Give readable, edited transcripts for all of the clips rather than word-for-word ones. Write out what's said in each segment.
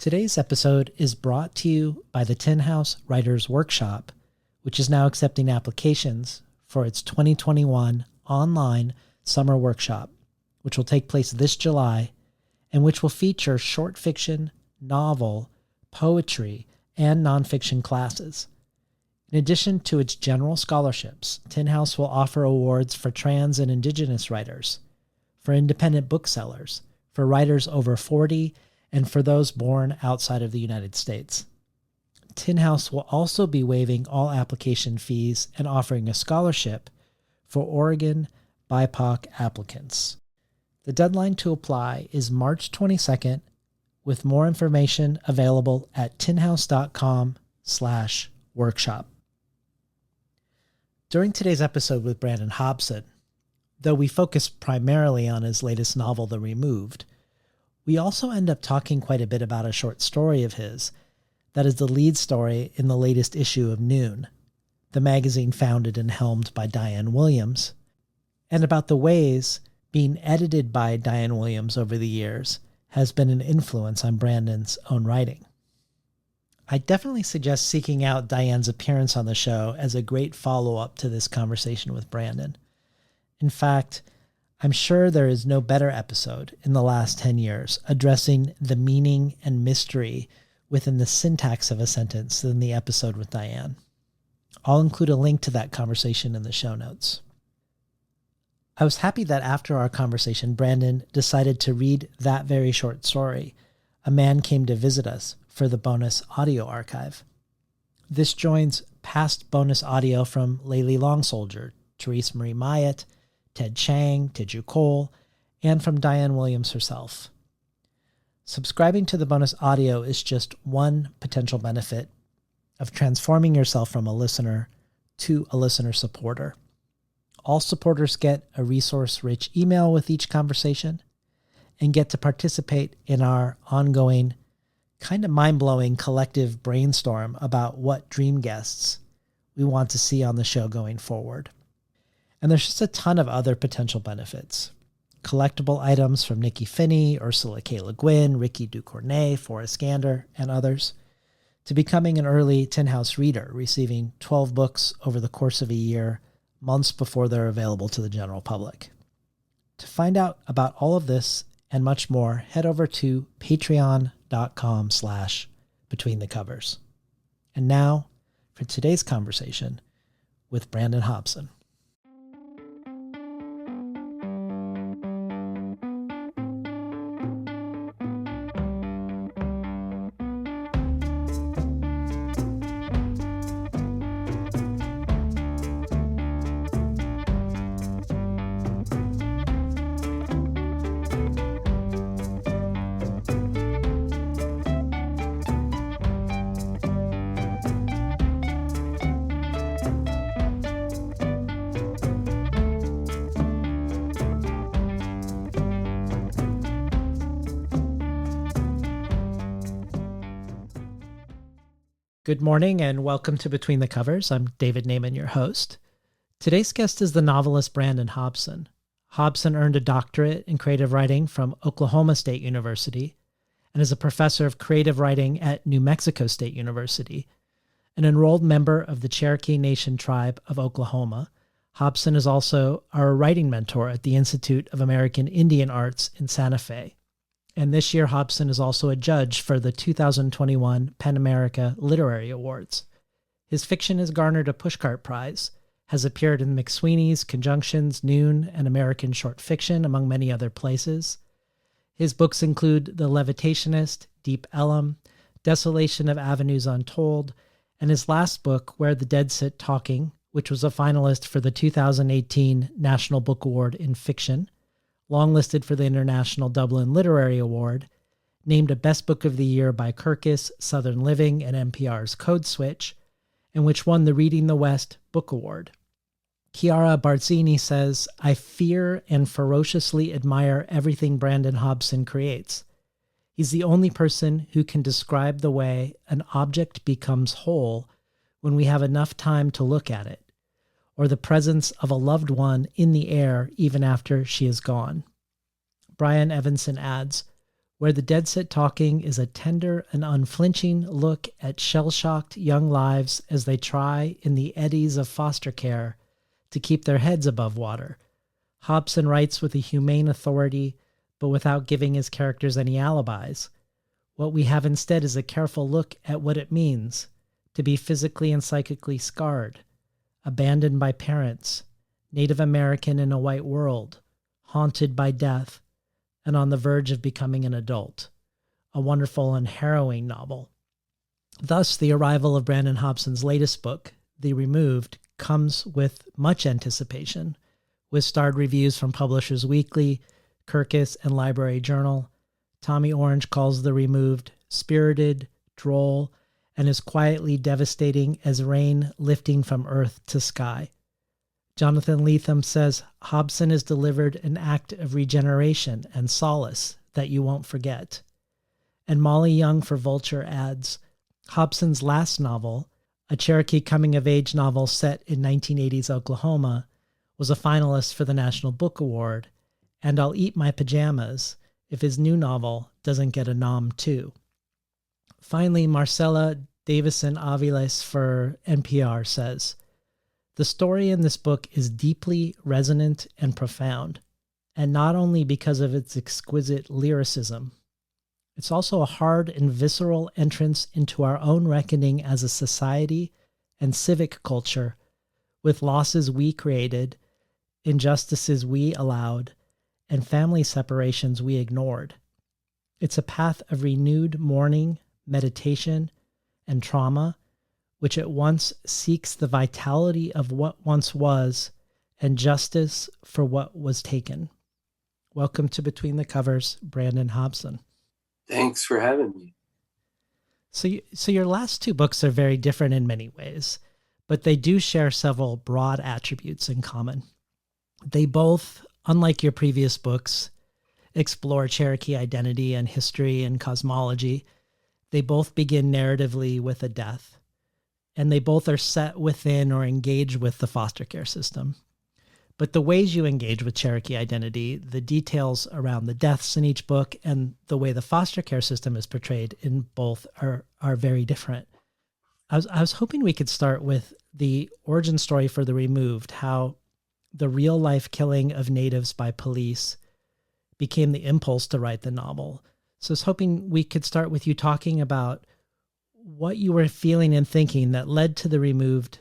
Today's episode is brought to you by the Tin House Writers Workshop, which is now accepting applications for its 2021 online summer workshop, which will take place this July and which will feature short fiction, novel, poetry, and nonfiction classes. In addition to its general scholarships, Tin House will offer awards for trans and indigenous writers, for independent booksellers, for writers over 40, and for those born outside of the United States. Tin House will also be waiving all application fees and offering a scholarship for Oregon BIPOC applicants. The deadline to apply is March 22nd, with more information available at tinhouse.com/workshop. During today's episode with Brandon Hobson, though we focus primarily on his latest novel, The Removed, we also end up talking quite a bit about a short story of his that is the lead story in the latest issue of Noon, the magazine founded and helmed by Diane Williams, and about the ways being edited by Diane Williams over the years has been an influence on Brandon's own writing. I definitely suggest seeking out Diane's appearance on the show as a great follow-up to this conversation with Brandon. In fact, I'm sure there is no better episode in the last 10 years addressing the meaning and mystery within the syntax of a sentence than the episode with Diane. I'll include a link to that conversation in the show notes. I was happy that after our conversation, Brandon decided to read that very short story. A man came to visit us for the bonus audio archive. This joins past bonus audio from Layli Long Soldier, Therese Marie Myatt, Ted Chiang, Tiju Cole, and from Diane Williams herself. Subscribing to the bonus audio is just one potential benefit of transforming yourself from a listener to a listener supporter. All supporters get a resource-rich email with each conversation and get to participate in our ongoing, kind of mind-blowing collective brainstorm about what dream guests we want to see on the show going forward. And there's just a ton of other potential benefits. Collectible items from Nikki Finney, Ursula K. Le Guin, Ricky Ducournay, Forrest Gander, and others, to becoming an early Tin House reader, receiving 12 books over the course of a year, months before they're available to the general public. To find out about all of this and much more, head over to patreon.com/betweenthecovers. And now for today's conversation with Brandon Hobson. Good morning and welcome to Between the Covers. I'm David Naiman, your host. Today's guest is the novelist Brandon Hobson. Hobson earned a doctorate in creative writing from Oklahoma State University and is a professor of creative writing at New Mexico State University. An enrolled member of the Cherokee Nation tribe of Oklahoma, Hobson is also our writing mentor at the Institute of American Indian Arts in Santa Fe. And this year, Hobson is also a judge for the 2021 PEN America Literary Awards. His fiction has garnered a Pushcart Prize, has appeared in McSweeney's, Conjunctions, Noon, and American Short Fiction, among many other places. His books include The Levitationist, Deep Ellum, Desolation of Avenues Untold, and his last book, Where the Dead Sit Talking, which was a finalist for the 2018 National Book Award in Fiction, longlisted for the International Dublin Literary Award, named a Best Book of the Year by Kirkus, Southern Living, and NPR's Code Switch, and which won the Reading the West Book Award. Chiara Barzini says, "I fear and ferociously admire everything Brandon Hobson creates. He's the only person who can describe the way an object becomes whole when we have enough time to look at it, or the presence of a loved one in the air even after she is gone." Brian Evanson adds, Where the Dead Sit Talking is a tender and unflinching look at shell-shocked young lives as they try, in the eddies of foster care, to keep their heads above water. Hobson writes with a humane authority, but without giving his characters any alibis. What we have instead is a careful look at what it means to be physically and psychically scarred, abandoned by parents, Native American in a white world, haunted by death, and on the verge of becoming an adult. A wonderful and harrowing novel. Thus, the arrival of Brandon Hobson's latest book, The Removed, comes with much anticipation, with starred reviews from Publishers Weekly, Kirkus, and Library Journal. Tommy Orange calls The Removed spirited, droll, and as quietly devastating as rain lifting from earth to sky. Jonathan Lethem says Hobson has delivered an act of regeneration and solace that you won't forget. And Molly Young for Vulture adds, Hobson's last novel, a Cherokee coming-of-age novel set in 1980s Oklahoma, was a finalist for the National Book Award, and I'll eat my pajamas if his new novel doesn't get a nom too. Finally, Marcella Davison Aviles for NPR says, the story in this book is deeply resonant and profound, and not only because of its exquisite lyricism. It's also a hard and visceral entrance into our own reckoning as a society and civic culture, with losses we created, injustices we allowed, and family separations we ignored. It's a path of renewed mourning, meditation, and trauma, which at once seeks the vitality of what once was and justice for what was taken. Welcome to Between the Covers, Brandon Hobson. Thanks for having me. So your last two books are very different in many ways, but they do share several broad attributes in common. They both, unlike your previous books, explore Cherokee identity and history and cosmology. They both begin narratively with a death, and they both are set within or engage with the foster care system. But the ways you engage with Cherokee identity, the details around the deaths in each book, and the way the foster care system is portrayed in both are very different. I was hoping we could start with the origin story for The Removed, how the real-life killing of natives by police became the impulse to write the novel. So I was hoping we could start with you talking about what you were feeling and thinking that led to The Removed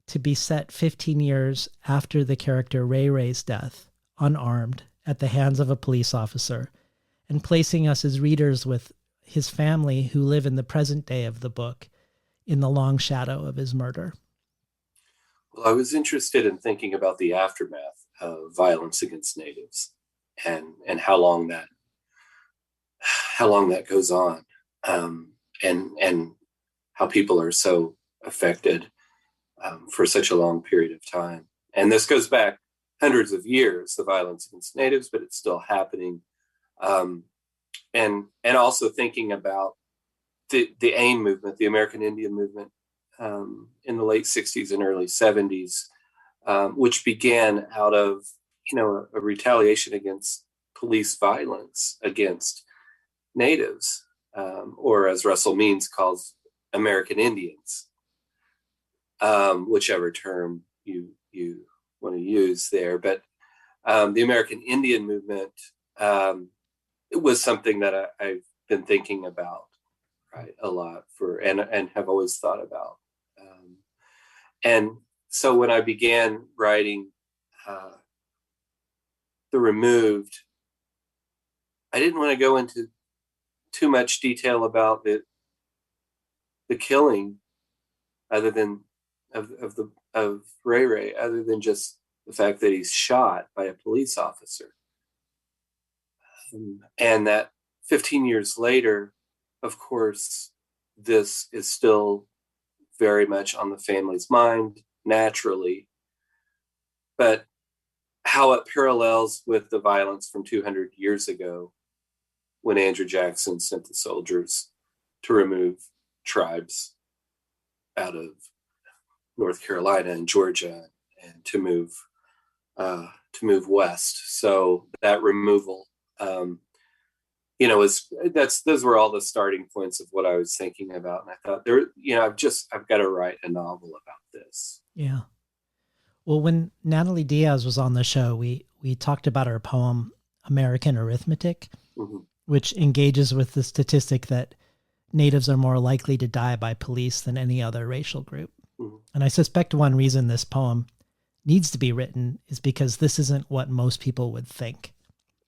to be set 15 years after the character Ray Ray's death, unarmed, at the hands of a police officer, and placing us as readers with his family who live in the present day of the book in the long shadow of his murder. Well, I was interested in thinking about the aftermath of violence against natives and how long that goes on, and how people are so affected for such a long period of time. And this goes back hundreds of years, the violence against natives, but it's still happening. And also thinking about the AIM movement, the American Indian movement, in the late 60s and early 70s, which began out of, a retaliation against police violence against natives, or as Russell Means calls American Indians, whichever term you want to use there. But the American Indian movement, it was something that I've been thinking about, right, a lot and have always thought about. And so when I began writing The Removed, I didn't want to go into too much detail about the killing, other than of Ray Ray, other than just the fact that he's shot by a police officer, and that 15 years later, of course, this is still very much on the family's mind, naturally, but how it parallels with the violence from 200 years ago when Andrew Jackson sent the soldiers to remove tribes out of North Carolina and Georgia and to move west. So that removal, those were all the starting points of what I was thinking about. And I thought I've got to write a novel about this. Yeah. Well, when Natalie Diaz was on the show, we talked about her poem, American Arithmetic, mm-hmm. which engages with the statistic that Natives are more likely to die by police than any other racial group. Mm-hmm. And I suspect one reason this poem needs to be written is because this isn't what most people would think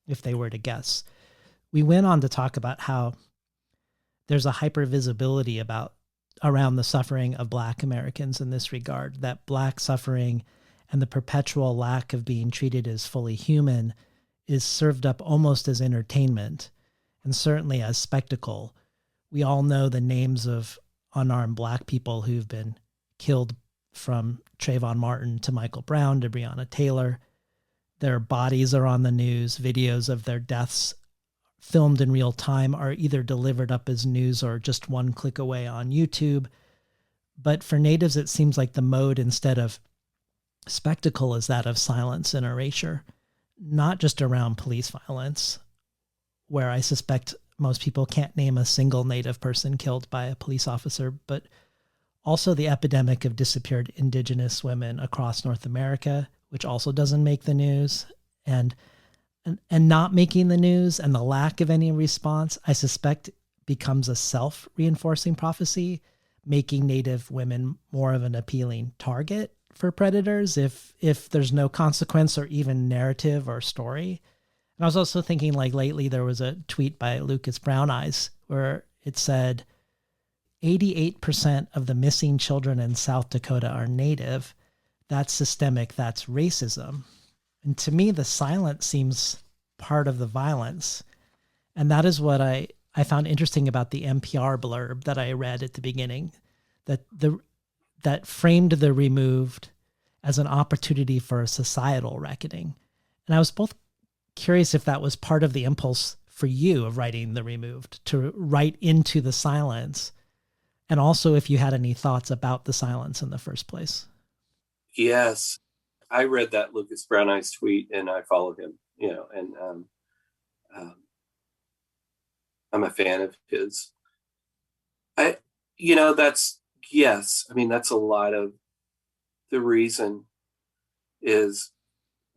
if they were to guess. We went on to talk about how there's a hypervisibility around the suffering of Black Americans in this regard, that Black suffering and the perpetual lack of being treated as fully human is served up almost as entertainment and certainly as spectacle. We all know the names of unarmed Black people who've been killed, from Trayvon Martin to Michael Brown to Breonna Taylor. Their bodies are on the news. Videos of their deaths filmed in real time are either delivered up as news or just one click away on YouTube. But for Natives, it seems like the mode instead of spectacle is that of silence and erasure, not just around police violence, where I suspect most people can't name a single Native person killed by a police officer, but also the epidemic of disappeared Indigenous women across North America, which also doesn't make the news, and not making the news and the lack of any response, I suspect becomes a self-reinforcing prophecy, making Native women more of an appealing target for predators if there's no consequence or even narrative or story. And I was also thinking, like, lately there was a tweet by Lucas Brown Eyes where it said 88% of the missing children in South Dakota are Native. That's systemic, that's racism. And to me, the silence seems part of the violence. And that is what I found interesting about the NPR blurb that I read at the beginning, that framed the removed as an opportunity for a societal reckoning. And I was both curious if that was part of the impulse for you of writing the removed, to write into the silence, and also if you had any thoughts about the silence in the first place. Yes. I read that Lucas Brown Eyes tweet and I followed him, and I'm a fan of his. That's a lot of the reason is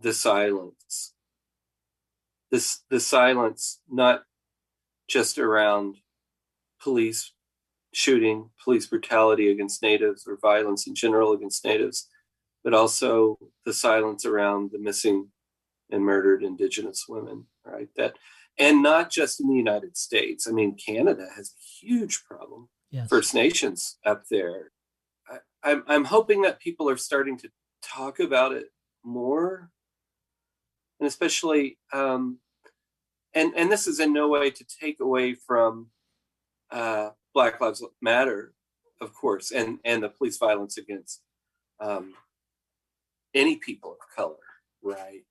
the silence. The silence, not just around police shooting, police brutality against Natives, or violence in general against Natives, but also the silence around the missing and murdered Indigenous women, right? And not just in the United States. I mean, Canada has a huge problem. Yes. First Nations up there. I'm hoping that people are starting to talk about it more, and especially, and this is in no way to take away from Black Lives Matter, of course, and the police violence against any people of color, right?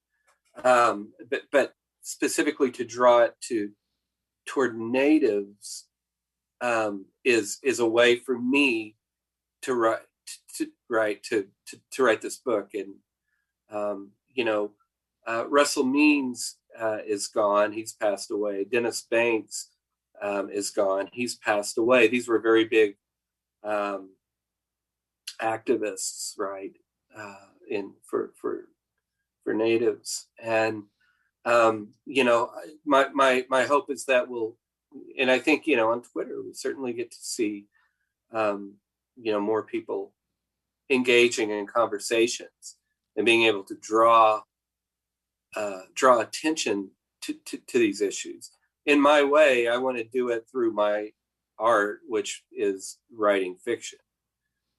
But specifically to draw it toward Natives is a way for me to write this book. And Russell Means is gone. He's passed away. Dennis Banks is gone. He's passed away. These were very big activists, right? For Natives. And my hope is that and I think on Twitter we certainly get to see more people engaging in conversations and being able to draw attention to these issues. In my way, I want to do it through my art, which is writing fiction.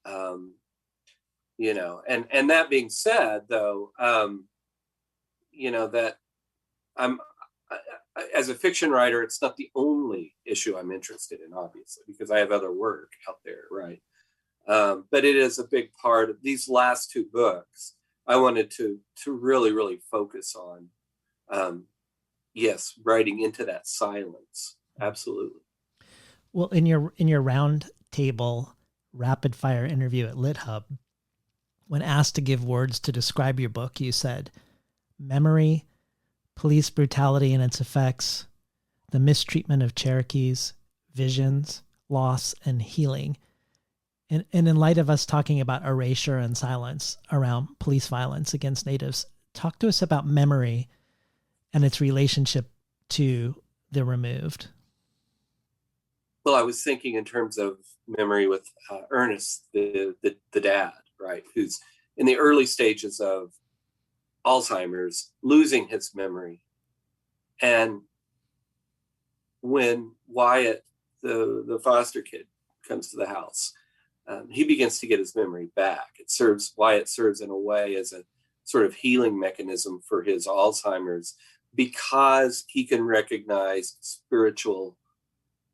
And that being said, though, that as a fiction writer, it's not the only issue I'm interested in, obviously, because I have other work out there, right? But it is a big part of these last two books. I wanted to really, really focus on, writing into that silence. Absolutely. Well, in your round table rapid fire interview at LitHub, when asked to give words to describe your book, you said memory, police brutality and its effects, the mistreatment of Cherokees, visions, loss, and healing. And in light of us talking about erasure and silence around police violence against Natives, talk to us about memory and its relationship to the removed. Well, I was thinking in terms of memory with Ernest, the dad, right, who's in the early stages of Alzheimer's, losing his memory. And when Wyatt, the foster kid, comes to the house, he begins to get his memory back. Wyatt serves in a way as a sort of healing mechanism for his Alzheimer's, because he can recognize spiritual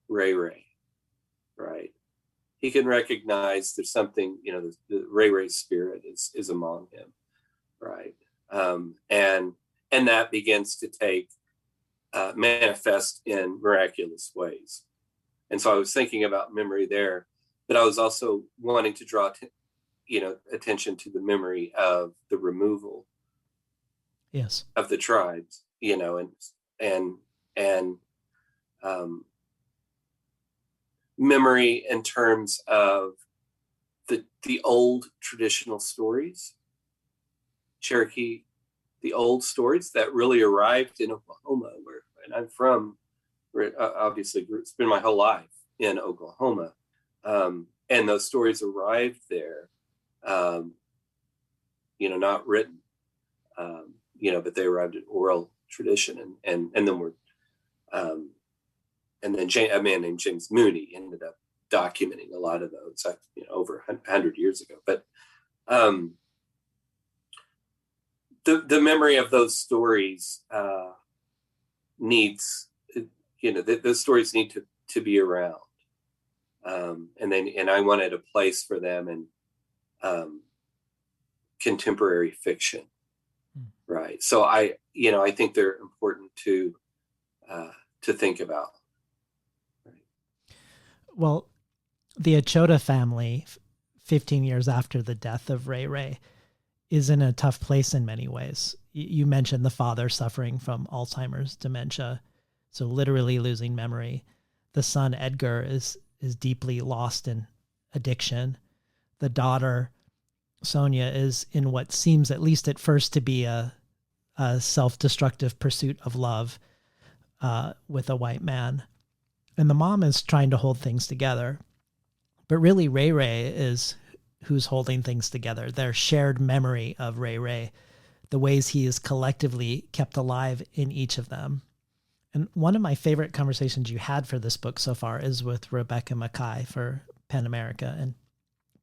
Ray Ray, right? He can recognize there's something, the Ray Ray's spirit is among him, right? And that begins to manifest in miraculous ways. And so I was thinking about memory there, but I was also wanting to draw attention to the memory of the removal, yes, of the tribes, and memory in terms of the old traditional stories, Cherokee, the old stories that really arrived in Oklahoma, and I'm from, where obviously spent my whole life in Oklahoma, and those stories arrived there, not written, but they arrived in oral tradition, and then were, and then a man named James Mooney ended up documenting a lot of those, over 100 years ago. But the memory of those stories needs, those stories need to be around, and I wanted a place for them in contemporary fiction, right? So I think they're important to think about. Well, the Echota family, 15 years after the death of Ray Ray, is in a tough place in many ways. You mentioned the father suffering from Alzheimer's dementia, so literally losing memory. The son, Edgar, is deeply lost in addiction. The daughter, Sonia, is in what seems, at least at first, to be a self-destructive pursuit of love with a white man. And the mom is trying to hold things together. But really, Ray Ray is who's holding things together. Their shared memory of Ray Ray, the ways he is collectively kept alive in each of them. And one of my favorite conversations you had for this book so far is with Rebecca Mackay for PEN America. And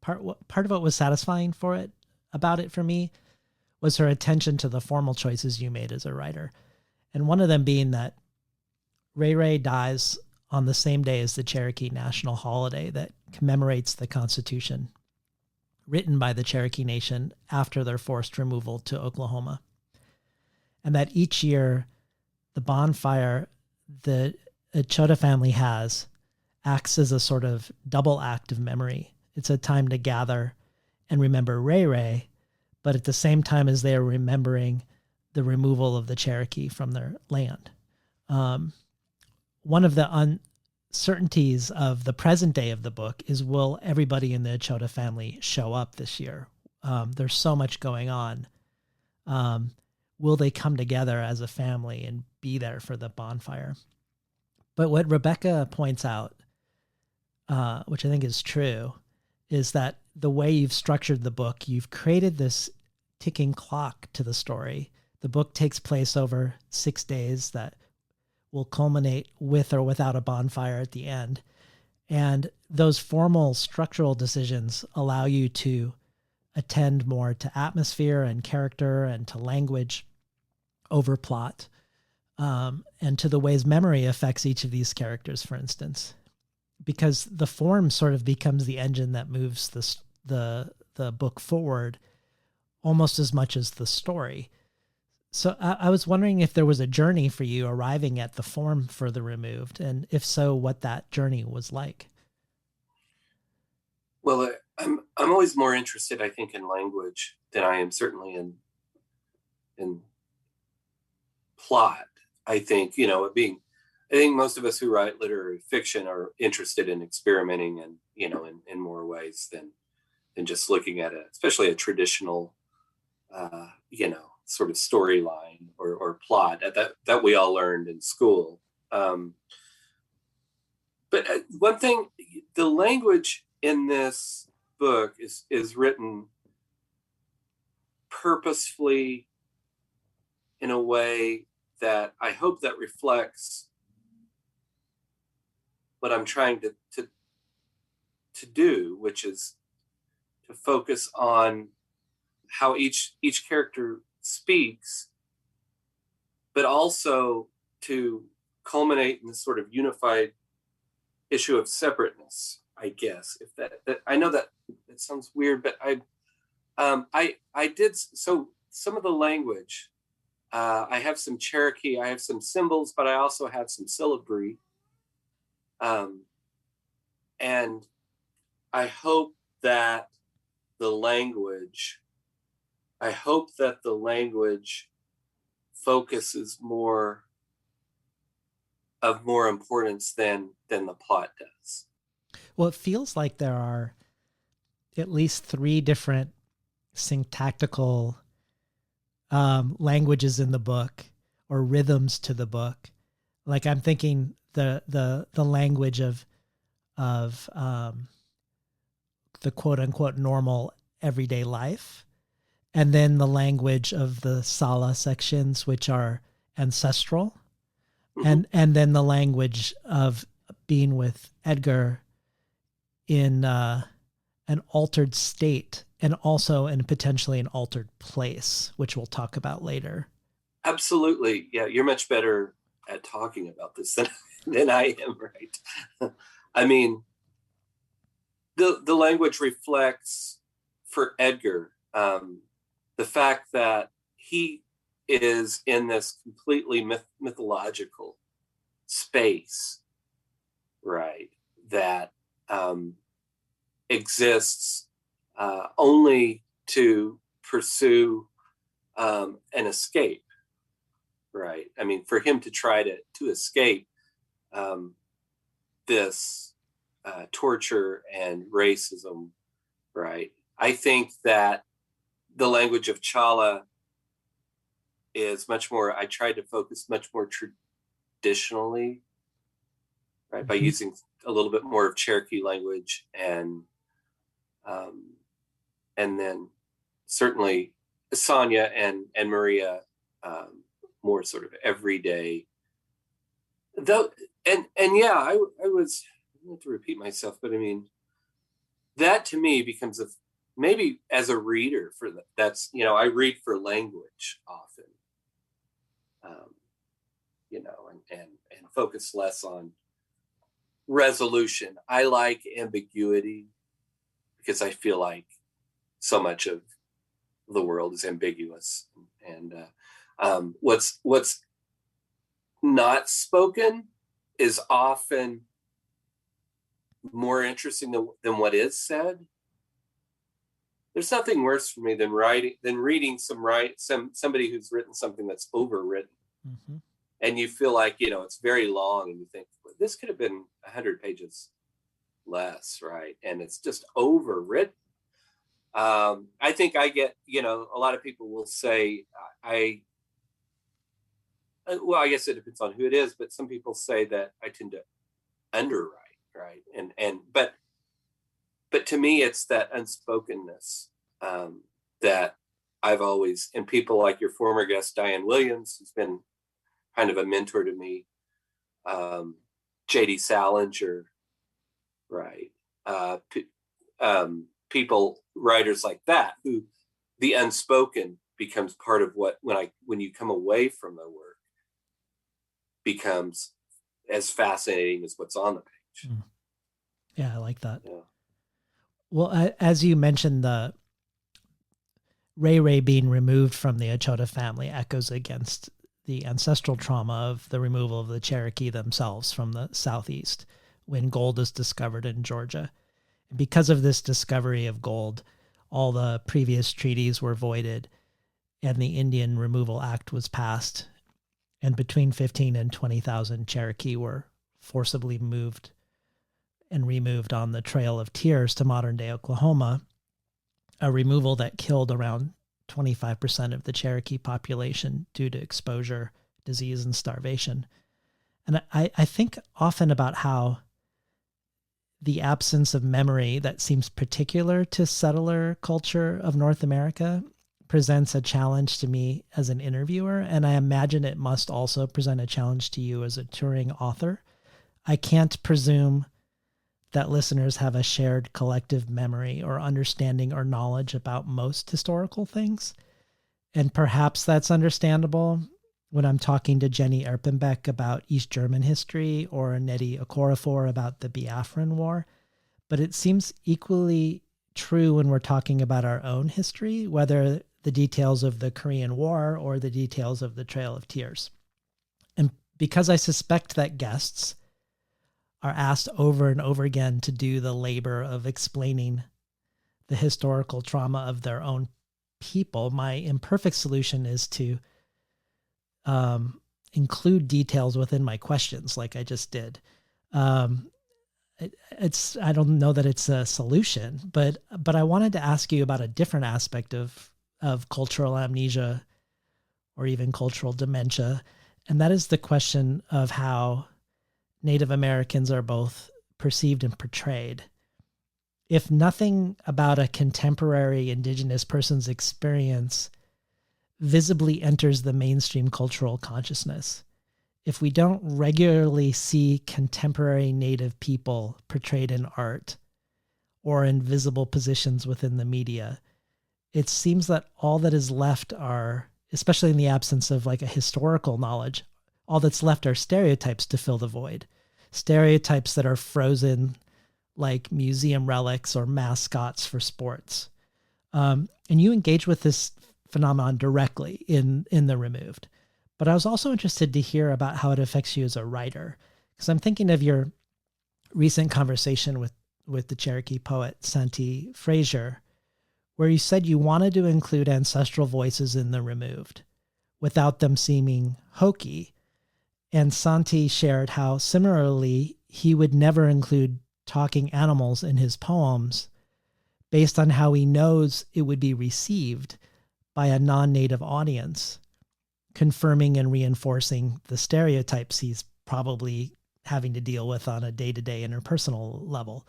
part of what was satisfying about it for me was her attention to the formal choices you made as a writer. And one of them being that Ray Ray dies on the same day as the Cherokee national holiday that commemorates the Constitution written by the Cherokee Nation after their forced removal to Oklahoma. And that each year, the bonfire the Echota family has acts as a sort of double act of memory. It's a time to gather and remember Ray Ray, but at the same time as they are remembering the removal of the Cherokee from their land. One of the uncertainties of the present day of the book is, will everybody in the Echota family show up this year? There's so much going on. Will they come together as a family and be there for the bonfire? But what Rebecca points out, which I think is true, is that the way you've structured the book, you've created this ticking clock to the story. The book takes place over 6 days that will culminate with or without a bonfire at the end. And those formal structural decisions allow you to attend more to atmosphere and character and to language over plot, and to the ways memory affects each of these characters, for instance, because the form sort of becomes the engine that moves the book forward almost as much as the story. So I was wondering if there was a journey for you arriving at the form for The Removed, and if so, what that journey was like. Well, I'm always more interested, I think, in language than I am certainly in plot. I think, it being I think most of us who write literary fiction are interested in experimenting and, in more ways than just looking at it, especially a traditional, sort of storyline or plot that we all learned in school. But one thing, the language in this book is written purposefully in a way that I hope that reflects what I'm trying to do, which is to focus on how each character speaks, but also to culminate in this sort of unified issue of separateness, I guess. If that I know that it sounds weird, but I did so some of the language. I have some Cherokee, I have some symbols, but I also have some syllabary. And I hope that the language focuses more importance than the plot does. Well, it feels like there are at least 3 different syntactical languages in the book, or rhythms to the book. Like I'm thinking the language of the quote unquote normal everyday life, and then the language of the Sala sections, which are ancestral, and then the language of being with Edgar in an altered state, and also in potentially an altered place, which we'll talk about later. Absolutely. Yeah, you're much better at talking about this than I am, right? I mean, the language reflects for Edgar the fact that he is in this completely mythological space, right? That exists only to pursue an escape, right? I mean, for him to try to escape this torture and racism, right? I think that the language of Chala is much more, I tried to focus much more traditionally, right? By using a little bit more of Cherokee language, and then certainly Sonia and Maria, more sort of everyday. Though, and yeah, I was, I don't have to repeat myself, but I mean, that to me becomes maybe as a reader that's, I read for language often, and focus less on resolution. I like ambiguity because I feel like so much of the world is ambiguous, and what's not spoken is often more interesting than what is said. There's nothing worse for me than reading somebody who's written something that's overwritten, and you feel like it's very long, and you think, well, this could have been 100 pages less, right? And it's just overwritten. I think I get, a lot of people will say, well, I guess it depends on who it is, but some people say that I tend to underwrite, right? But to me, it's that unspokenness that I've always, and people like your former guest, Diane Williams, who's been kind of a mentor to me, J.D. Salinger, right? People, writers like that, who the unspoken becomes part of when you come away from the work, becomes as fascinating as what's on the page. Yeah, I like that. Yeah. Well, as you mentioned, the Ray being removed from the Echota family echoes against the ancestral trauma of the removal of the Cherokee themselves from the Southeast when gold is discovered in Georgia. And because of this discovery of gold, all the previous treaties were voided, and the Indian Removal Act was passed. and between 15 and 20,000 Cherokee were forcibly moved and removed on the Trail of Tears to modern-day Oklahoma, a removal that killed around 25% of the Cherokee population due to exposure, disease, and starvation. And I think often about how the absence of memory that seems particular to settler culture of North America presents a challenge to me as an interviewer, and I imagine it must also present a challenge to you as a touring author. I can't presume that listeners have a shared collective memory or understanding or knowledge about most historical things, and perhaps that's understandable when I'm talking to Jenny Erpenbeck about East German history or Nnedi Okorafor about the Biafran War. But it seems equally true when we're talking about our own history, whether the details of the Korean War or the details of the Trail of Tears. And because I suspect that guests are asked over and over again to do the labor of explaining the historical trauma of their own people, my imperfect solution is to include details within my questions like I just did. I don't know that it's a solution, but I wanted to ask you about a different aspect of cultural amnesia or even cultural dementia. And that is the question of how Native Americans are both perceived and portrayed. If nothing about a contemporary Indigenous person's experience visibly enters the mainstream cultural consciousness, if we don't regularly see contemporary Native people portrayed in art or in visible positions within the media, it seems that all that is left are, especially in the absence of like a historical knowledge, all that's left are stereotypes to fill the void. Stereotypes that are frozen like museum relics or mascots for sports. And you engage with this phenomenon directly in The Removed. But I was also interested to hear about how it affects you as a writer, because I'm thinking of your recent conversation with the Cherokee poet Santi Frazier, where you said you wanted to include ancestral voices in The Removed without them seeming hokey. And Santi shared how similarly he would never include talking animals in his poems based on how he knows it would be received by a non-native audience, confirming and reinforcing the stereotypes he's probably having to deal with on a day-to-day interpersonal level.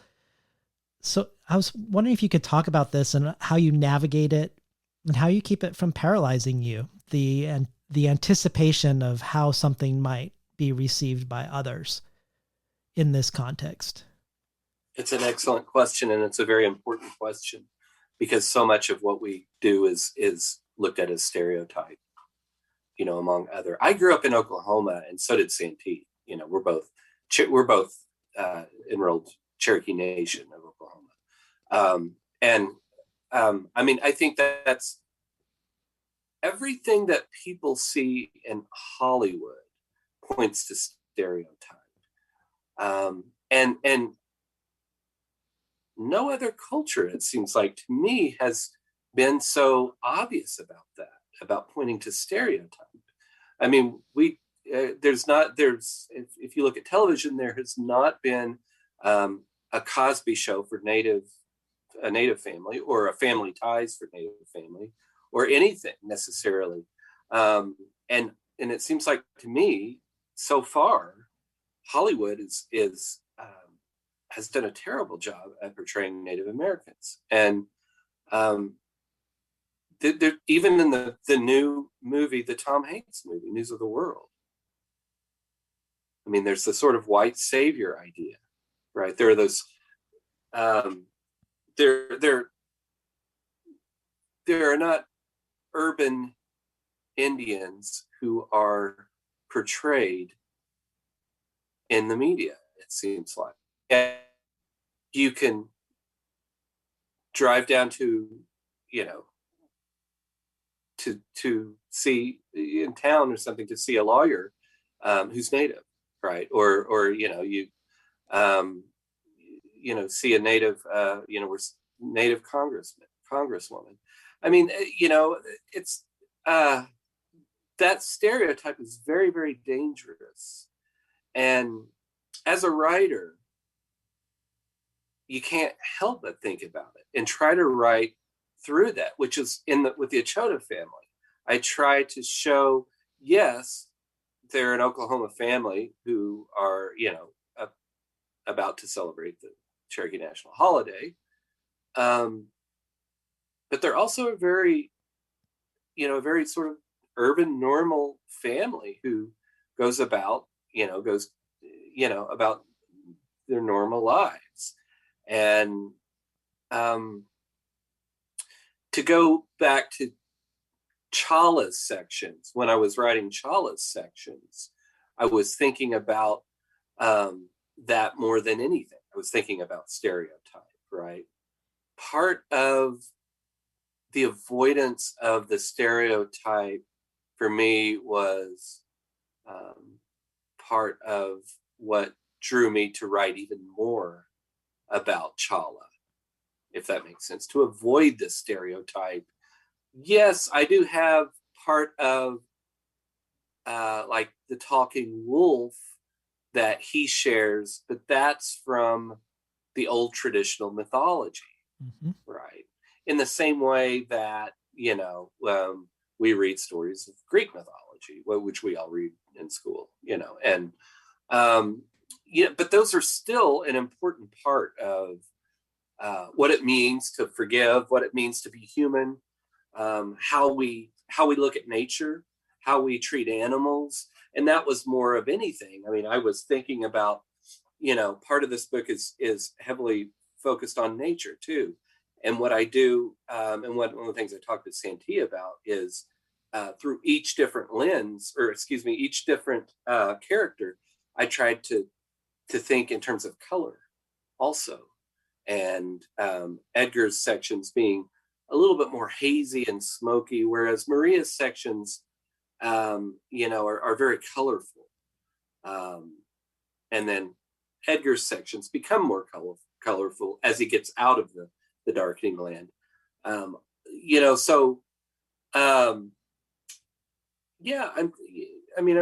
So I was wondering if you could talk about this and how you navigate it and how you keep it from paralyzing you, the anticipation of how something might be received by others in this context. It's an excellent question, and it's a very important question because so much of what we do is looked at as stereotype, among other. I grew up in Oklahoma, and so did Santee. We're both enrolled Cherokee Nation of Oklahoma. I think that's everything that people see in Hollywood points to stereotype. And no other culture, it seems like to me, has been so obvious about that, about pointing to stereotype. I mean, if you look at television, there has not been a Cosby Show for a Native family, or a Family Ties for Native family, or anything necessarily. And it seems like to me, so far, Hollywood has done a terrible job at portraying Native Americans. And even in the new movie, the Tom Hanks movie, News of the World, I mean, there's the sort of white savior idea, right? There are those, there are not urban Indians who are portrayed in the media, it seems like. And you can drive down to, to see in town or something, to see a lawyer who's Native, right? Or you see a Native, Native congresswoman. I mean, it's that stereotype is very, very dangerous. And as a writer, you can't help but think about it and try to write through that, which is with the Echota family. I try to show, yes, they're an Oklahoma family who are, about to celebrate the Cherokee National holiday. But they're also a very sort of urban, normal family who goes about, about their normal lives. And to go back to Chala's sections, when I was writing Chala's sections, I was thinking about that more than anything. I was thinking about stereotype, right? Part of the avoidance of the stereotype for me was part of what drew me to write even more about Chala, if that makes sense, to avoid the stereotype. Yes, I do have part of like the talking wolf that he shares, but that's from the old traditional mythology, right? In the same way that, we read stories of Greek mythology, which we all read in school, and, but those are still an important part of what it means to forgive, what it means to be human, how we look at nature, how we treat animals. And that was more of anything. I mean, I was thinking about, part of this book is heavily focused on nature too. And what I do, and one of the things I talked to Santee about is through each different lens, each different character, I tried to think in terms of color also. And Edgar's sections being a little bit more hazy and smoky, whereas Maria's sections, are very colorful. And then Edgar's sections become more colorful as he gets out of the darkening land. I'm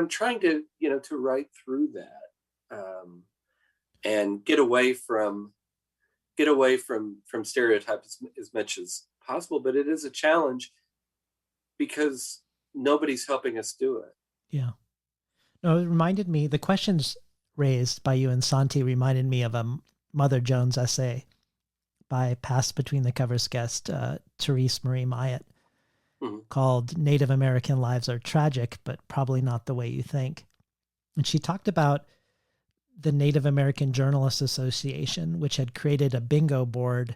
trying to, to write through that, and get away from stereotypes as much as possible. But it is a challenge because nobody's helping us do it. Yeah. No, it reminded me, the questions raised by you and Santi reminded me of a Mother Jones essay by past Between the Covers guest, Therese Marie Myatt, called Native American Lives Are Tragic, but Probably Not the Way You Think. And she talked about the Native American Journalists Association, which had created a bingo board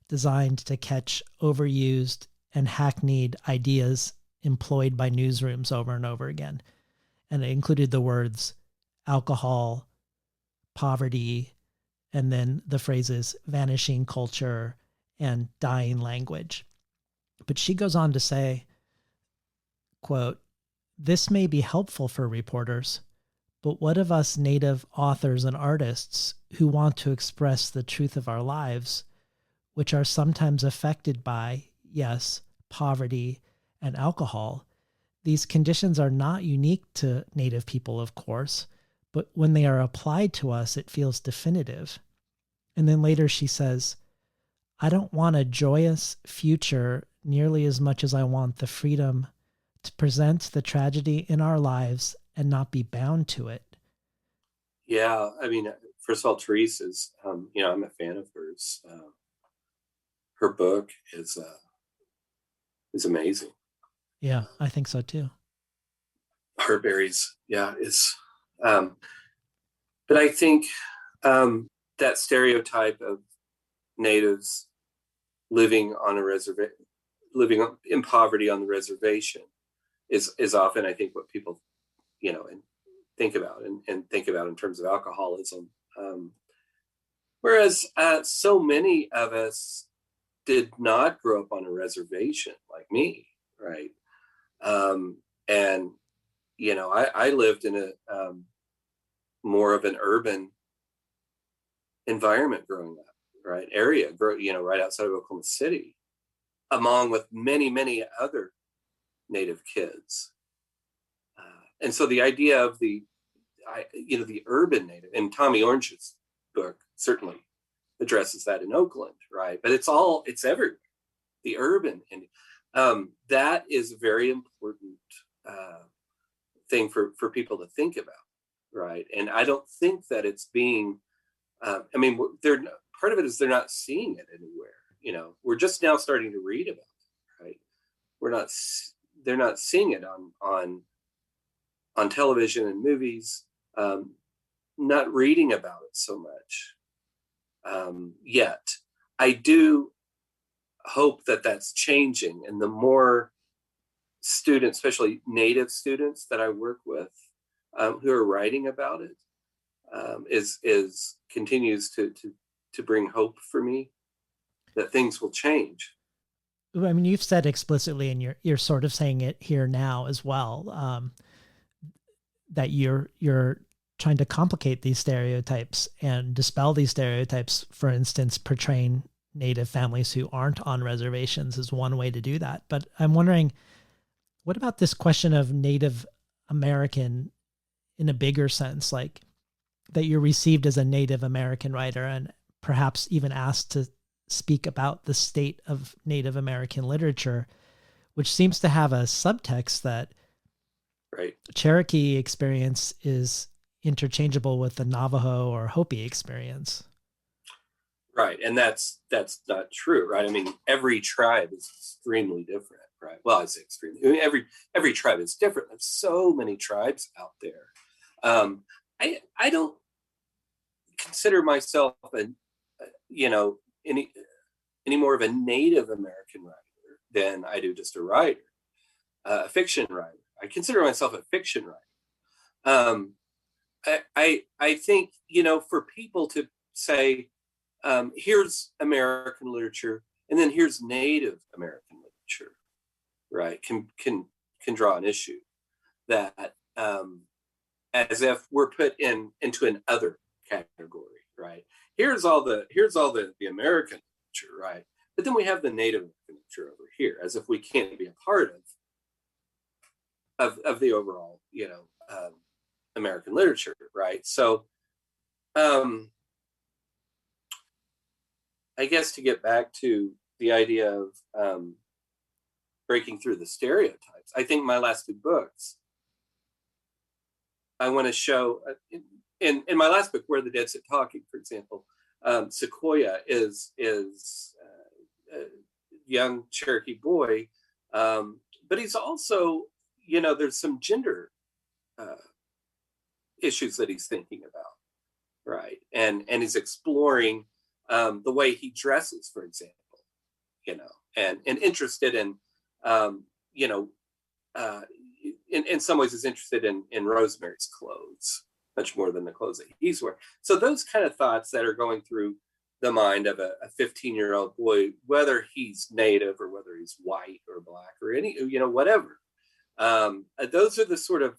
designed to catch overused and hackneyed ideas employed by newsrooms over and over again. And it included the words alcohol, poverty, and then the phrases vanishing culture and dying language. But she goes on to say, quote, "This may be helpful for reporters, but what of us Native authors and artists who want to express the truth of our lives, which are sometimes affected by, yes, poverty and alcohol? These conditions are not unique to Native people, of course, but when they are applied to us, it feels definitive." And then later she says, "I don't want a joyous future nearly as much as I want the freedom to present the tragedy in our lives and not be bound to it." Yeah, I mean, first of all, Therese is, I'm a fan of hers. Her book is amazing. Yeah, I think so too. Heartberries, yeah, is. But I think that stereotype of Natives living on a reservation, living in poverty on the reservation, is often, I think, what people, and think about and think about in terms of alcoholism. Whereas so many of us did not grow up on a reservation like me, right? And I lived in a more of an urban environment growing up, right? Right outside of Oklahoma City, along with many, many other Native kids. And so the idea of the urban native, and Tommy Orange's book certainly addresses that in Oakland, right? But it's everywhere. The urban, and that is a very important thing for people to think about, right? And I don't think that it's being. Part of it is they're not seeing it anywhere. We're just now starting to read about it, right? They're not seeing it on television and movies. Not reading about it so much yet. I do hope that that's changing, and the more students, especially Native students that I work with, who are writing about it, is continues to bring hope for me that things will change. I mean, you've said explicitly, and you're sort of saying it here now as well, that you're trying to complicate these stereotypes and dispel these stereotypes. For instance, portraying Native families who aren't on reservations is one way to do that. But I'm wondering, what about this question of Native American in a bigger sense, like that you're received as a Native American writer and perhaps even asked to speak about the state of Native American literature, which seems to have a subtext that right. Cherokee experience is interchangeable with the Navajo or Hopi experience. Right. And that's not true, right? I mean, every tribe is extremely different, right? Well, I say extremely. I mean, every tribe is different. There's so many tribes out there. I don't consider myself any more of a Native American writer than I do just a writer, a fiction writer. I consider myself a fiction writer. I think, for people to say, here's American literature, and then here's Native American literature, right? Can draw an issue that, as if we're put into an other category, right? Here's all the American literature, right? But then we have the Native American literature over here, as if we can't be a part of the overall, American literature, right? So, I guess to get back to the idea of breaking through the stereotypes, I think my last two books, I want to show, in my last book, Where the Dead Sit Talking, for example, Sequoia is a young Cherokee boy, but he's also, there's some gender issues that he's thinking about, right? And he's exploring the way he dresses, for example, and interested in, in some ways is interested in Rosemary's clothes much more than the clothes that he's wearing. So those kind of thoughts that are going through the mind of a 15-year-old boy, whether he's Native or whether he's white or black or any, whatever. Those are the sort of,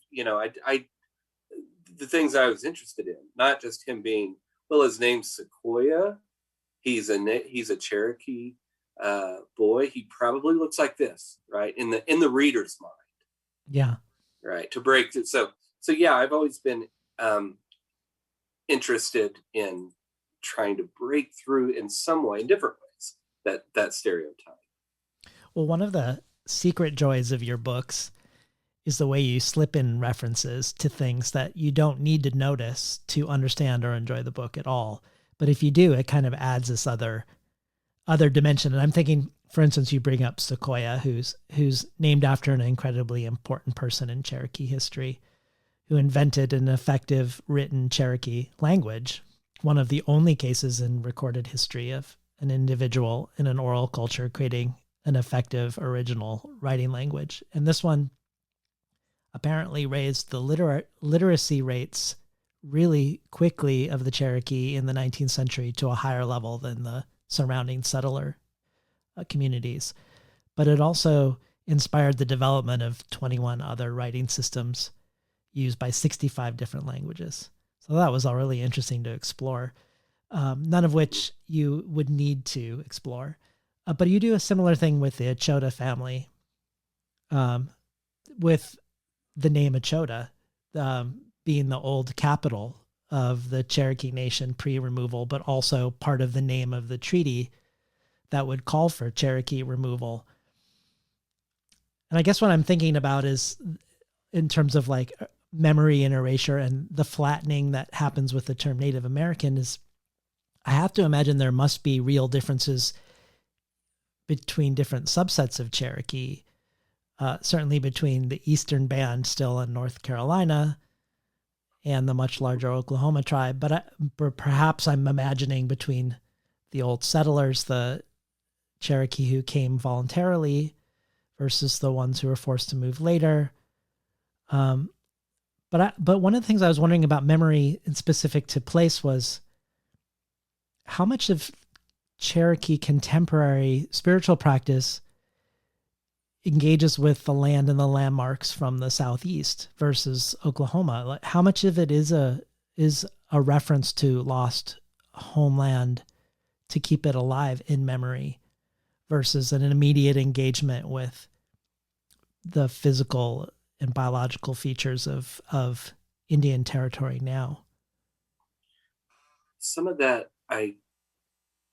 the things I was interested in, not just him being, well, his name's Sequoia. He's a Cherokee boy. He probably looks like this, right? In the reader's mind. Yeah. Right. To break it. So yeah, I've always been interested in trying to break through in some way, in different ways, that stereotype. Well, one of the secret joys of your books is the way you slip in references to things that you don't need to notice to understand or enjoy the book at all. But if you do, it kind of adds this other dimension. And I'm thinking, for instance, you bring up Sequoia, who's named after an incredibly important person in Cherokee history, who invented an effective written Cherokee language, one of the only cases in recorded history of an individual in an oral culture creating an effective original writing language. And this one apparently raised the literacy rates really quickly of the Cherokee in the 19th century to a higher level than the surrounding settler communities. But it also inspired the development of 21 other writing systems used by 65 different languages. So that was all really interesting to explore, none of which you would need to explore. But you do a similar thing with the Echota family, with the name Echota being the old capital of the Cherokee Nation pre-removal, but also part of the name of the treaty that would call for Cherokee removal. And I guess what I'm thinking about is in terms of like memory and erasure and the flattening that happens with the term Native American is I have to imagine there must be real differences between different subsets of Cherokee, certainly between the Eastern Band still in North Carolina and the much larger Oklahoma tribe. But perhaps I'm imagining between the old settlers, the Cherokee who came voluntarily versus the ones who were forced to move later. But one of the things I was wondering about memory and specific to place was how much of Cherokee contemporary spiritual practice engages with the land and the landmarks from the Southeast versus Oklahoma. Like how much of it is a reference to lost homeland to keep it alive in memory versus an immediate engagement with the physical and biological features of Indian territory now? Some of that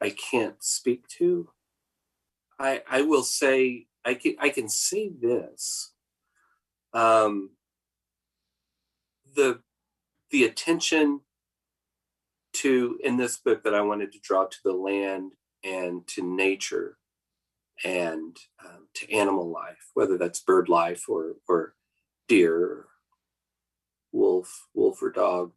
I can't speak to. I will say I can say this. The attention to in this book that I wanted to draw to the land and to nature and to animal life, whether that's bird life or deer, wolf or dog,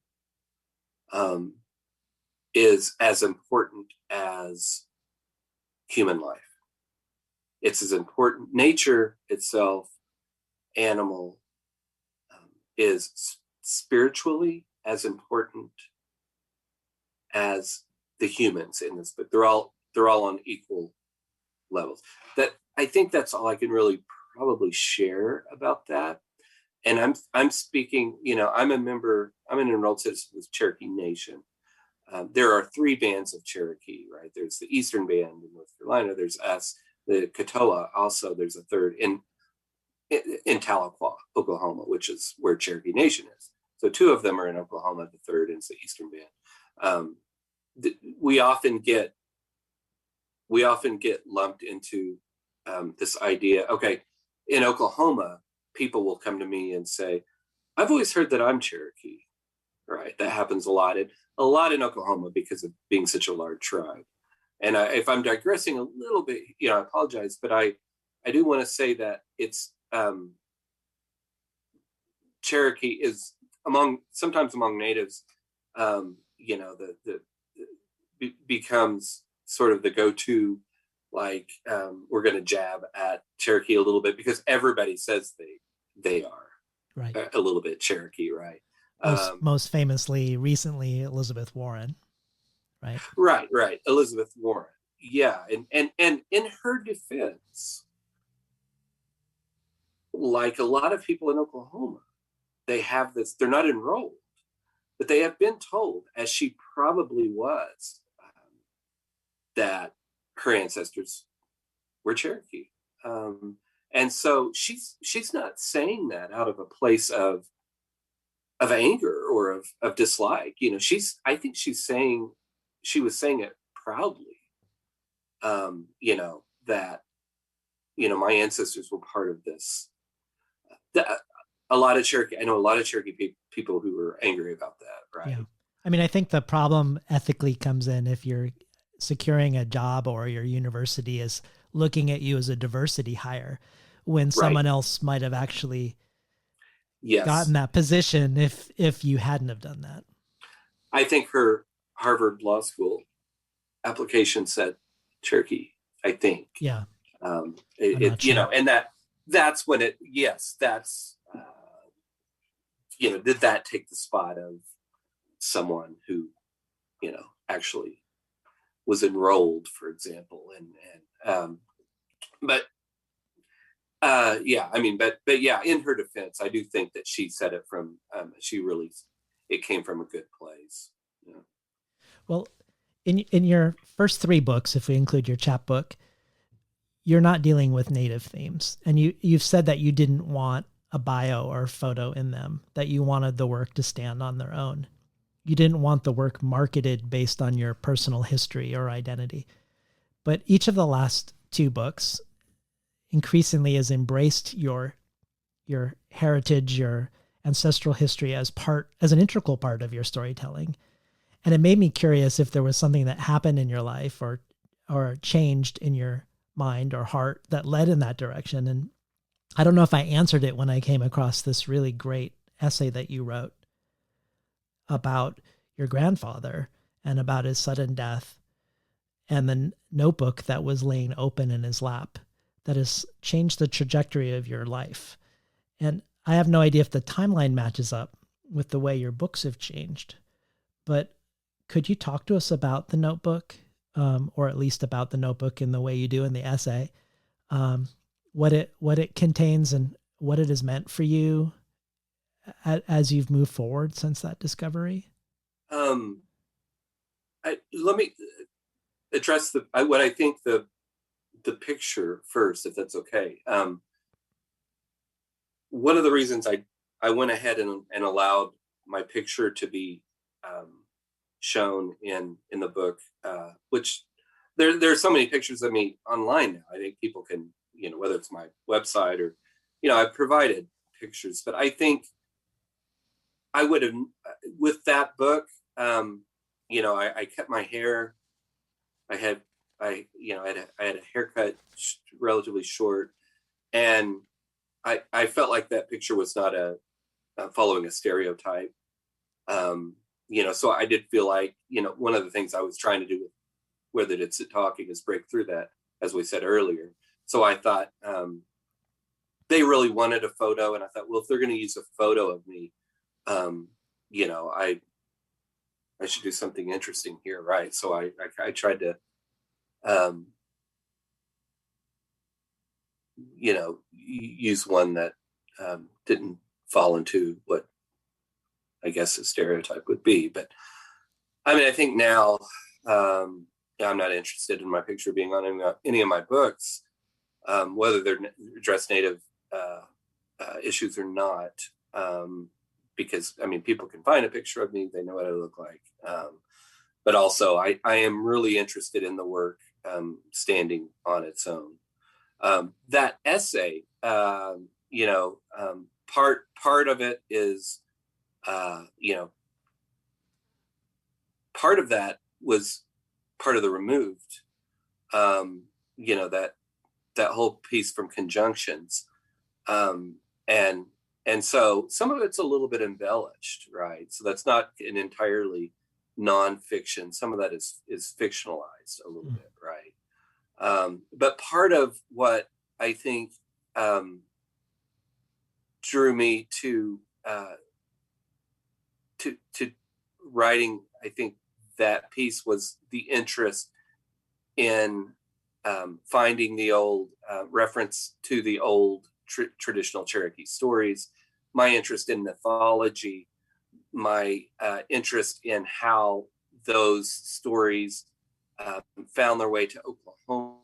is as important as human life. It's as important. Nature itself, animal, is spiritually as important as the humans in this book. They're all on equal levels. That I think that's all I can really probably share about that. And I'm speaking, I'm an enrolled citizen of the Cherokee Nation. There are 3 bands of Cherokee, right? There's the Eastern Band in North Carolina. There's us, the Echota. Also, there's a third in Tahlequah, Oklahoma, which is where Cherokee Nation is. So 2 of them are in Oklahoma. The third is the Eastern Band. We often get lumped into this idea. Okay, in Oklahoma, people will come to me and say, "I've always heard that I'm Cherokee." Right, that happens a lot in Oklahoma because of being such a large tribe. And if I'm digressing a little bit, I apologize, but I do want to say that it's Cherokee is sometimes among natives, becomes sort of the go-to, like we're going to jab at Cherokee a little bit because everybody says they are right. A little bit Cherokee, right? Most famously, recently, Elizabeth Warren, right? Right. Elizabeth Warren. Yeah. And in her defense, like a lot of people in Oklahoma, they have this, they're not enrolled, but they have been told, as she probably was, that her ancestors were Cherokee. And so she's not saying that out of a place of anger or of dislike. I think she was saying it proudly, that, my ancestors were part of this. I know a lot of Cherokee people who were angry about that, right? Yeah. I mean, I think the problem ethically comes in if you're securing a job or your university is looking at you as a diversity hire when someone else might have actually gotten that position if you hadn't have done that. I think her Harvard Law School application said Cherokee, I think. Yeah. And that's when did that take the spot of someone who, actually was enrolled, for example, but in her defense, I do think that she said it from, it came from a good place. Yeah. Well, in your first 3 books, if we include your chapbook, you're not dealing with Native themes. And you've said that you didn't want a bio or photo in them, that you wanted the work to stand on their own. You didn't want the work marketed based on your personal history or identity. But each of the last two books increasingly has embraced your heritage, your ancestral history as an integral part of your storytelling. And it made me curious if there was something that happened in your life or changed in your mind or heart that led in that direction. And I don't know if I answered it when I came across this really great essay that you wrote about your grandfather and about his sudden death, and the notebook that was laying open in his lap that has changed the trajectory of your life. And I have no idea if the timeline matches up with the way your books have changed, but could you talk to us about the notebook, or at least about the notebook in the way you do in the essay, what it contains and what it has meant for you as you've moved forward since that discovery? Let me address what I think the picture first, if that's okay. One of the reasons I went ahead and allowed my picture to be shown in the book, which there's so many pictures of me online now. I think people can, whether it's my website or, I've provided pictures, but I think I would have, with that book, I kept my hair. I had a haircut relatively short, and I felt like that picture was not following a stereotype. So I did feel like, one of the things I was trying to do with Whether It's Talking is break through that, as we said earlier. So I thought they really wanted a photo, and I thought, well, if they're going to use a photo of me, I should do something interesting here, right? So I tried to, use one that didn't fall into what I guess a stereotype would be. But I mean, I think now I'm not interested in my picture being on any of my books, whether they're address Native issues or not, because I mean, people can find a picture of me; they know what I look like. But also, I am really interested in the work standing on its own. That essay, part of it is, part of that was part of the removed, that whole piece from Conjunctions. And so some of it's a little bit embellished, right? So that's not an entirely nonfiction. Some of that is fictionalized a little bit, right? But part of what I think drew me to writing, I think, that piece was the interest in finding the old reference to the old traditional Cherokee stories, my interest in mythology, my interest in how those stories found their way to Oklahoma,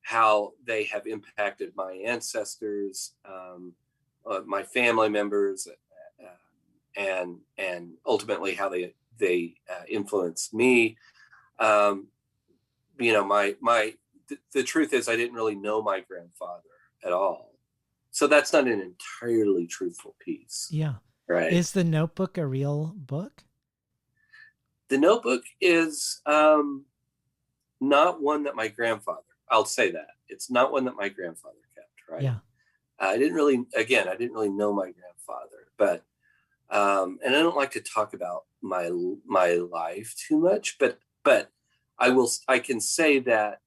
how they have impacted my ancestors, my family members, and ultimately how they influenced me. The truth is, I didn't really know my grandfather at all. So that's not an entirely truthful piece. Yeah. Right. Is the notebook a real book? The notebook is not one that my grandfather, I'll say that. It's not one that my grandfather kept, right? Yeah. I didn't really know my grandfather, but, and I don't like to talk about my life too much, but I can say that,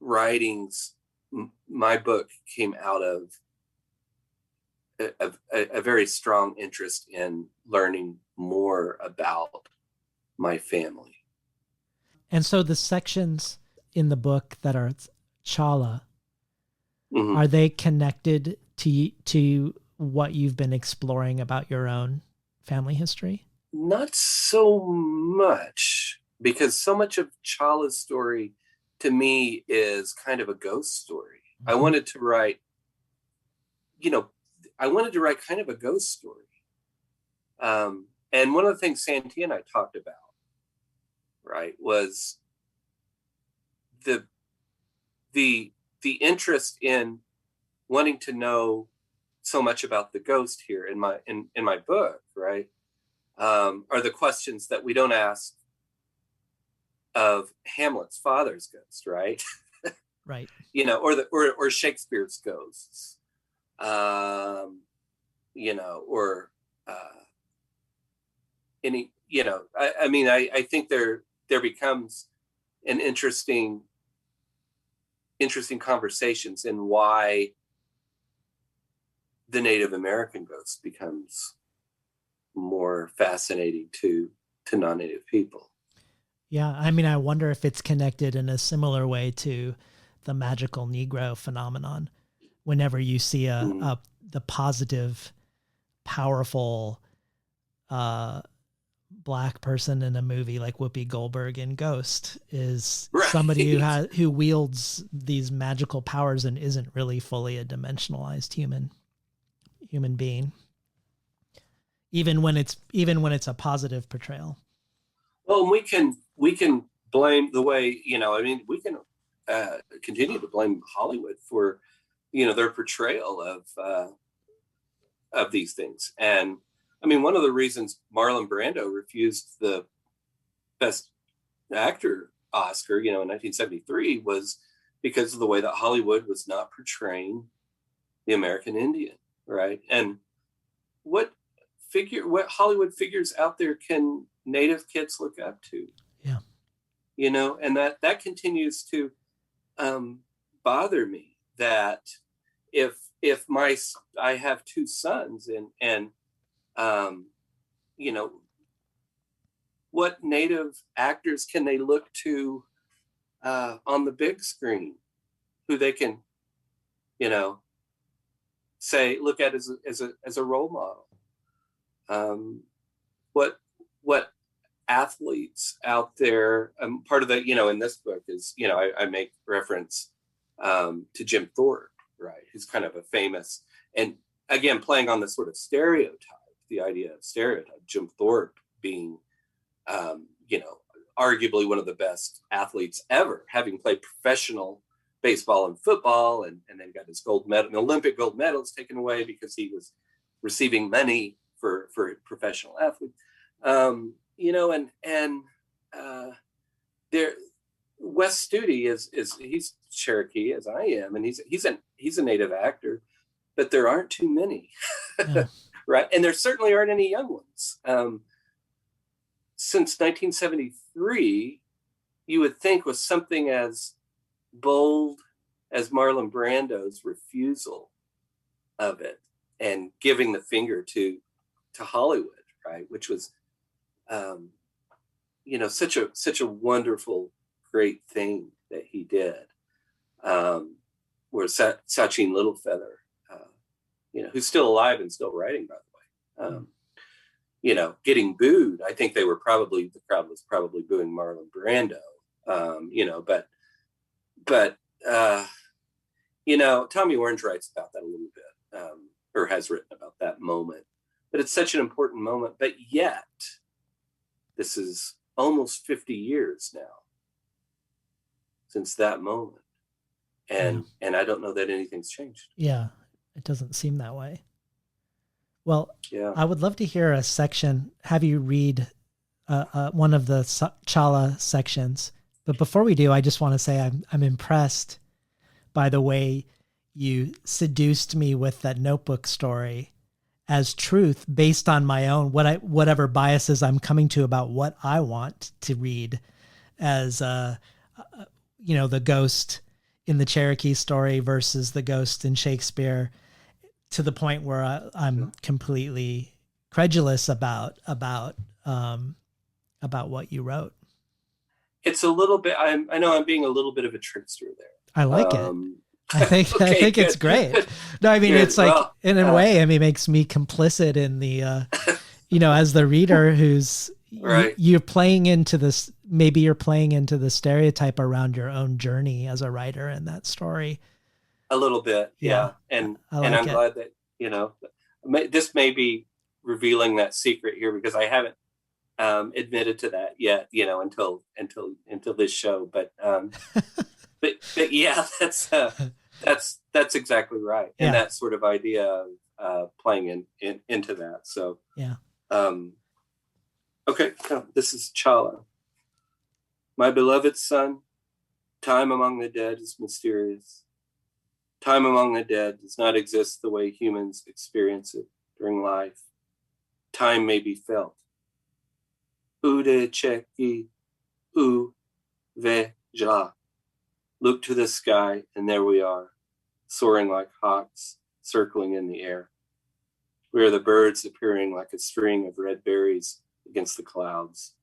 writings, my book came out of a very strong interest in learning more about my family. And so the sections in the book that are Chala, Mm-hmm. are they connected to what you've been exploring about your own family history? Not so much, because so much of Chala's story to me is kind of a ghost story. Mm-hmm. I wanted to write I wanted to write kind of a ghost story. And one of the things Santi and I talked about, right, was the interest in wanting to know so much about the ghost here in my book, right, are the questions that we don't ask of Hamlet's father's ghost, right? Right. Or Shakespeare's ghosts, or any, I think there becomes an interesting conversations in why the Native American ghost becomes more fascinating to non-Native people. Yeah. I mean, I wonder if it's connected in a similar way to the magical Negro phenomenon. Whenever you see the positive, powerful, Black person in a movie like Whoopi Goldberg in Ghost is right. Somebody who wields these magical powers and isn't really fully a dimensionalized human being, even when it's a positive portrayal. Well, we can blame the way, we can continue to blame Hollywood for their portrayal of these things. And I mean, one of the reasons Marlon Brando refused the Best Actor Oscar, in 1973 was because of the way that Hollywood was not portraying the American Indian, right? And what Hollywood figures out there can Native kids look up to? Yeah. And that continues to bother me, that if I have two sons and what Native actors can they look to on the big screen, who they can, say, look at as a role model? What athletes out there? Part of the, in this book is, I make reference to Jim Thorpe, right? Who's kind of a famous, and again, playing on the sort of stereotype, the idea of stereotype, Jim Thorpe being, arguably one of the best athletes ever, having played professional baseball and football, and then got his gold medal, Olympic gold medals taken away because he was receiving money for professional athletes. There, Wes Studi is he's Cherokee as I am, and he's a Native actor, but there aren't too many. Yeah. Right. And there certainly aren't any young ones. Since 1973, you would think with something as bold as Marlon Brando's refusal of it and giving the finger to Hollywood, right, which was, such a wonderful, great thing that he did. Where Sachin Littlefeather, who's still alive and still writing, by the way, getting booed. I think the crowd was probably booing Marlon Brando, but Tommy Orange writes about that a little bit, or has written about that moment, but it's such an important moment. But yet, this is almost 50 years now since that moment. And I don't know that anything's changed. Yeah, it doesn't seem that way. Well, yeah. I would love to hear a section, have you read one of the Chala sections. But before we do, I just want to say I'm impressed by the way you seduced me with that Notebook story as truth based on my own, whatever biases I'm coming to about what I want to read as, the ghost in the Cherokee story versus the ghost in Shakespeare, to the point where I'm completely credulous about what you wrote. It's a little bit, I know I'm being a little bit of a trickster there. I like it. I think it's great. No, I mean, good. It's like, well, in a way, I mean, it makes me complicit in the, as the reader who's, right. You're playing into this, maybe you're playing into the stereotype around your own journey as a writer in that story. A little bit, yeah. And I and like I'm it. glad that, this may be revealing that secret here, because I haven't admitted to that yet, until this show. But yeah, that's exactly right. And Yeah. that sort of idea of playing into that. So Yeah. okay, this is Chala. My beloved son, time among the dead is mysterious. Time among the dead does not exist the way humans experience it during life. Time may be felt. Ude cheki u ve ja. Look to the sky, and there we are, soaring like hawks, circling in the air. We are the birds appearing like a string of red berries against the clouds.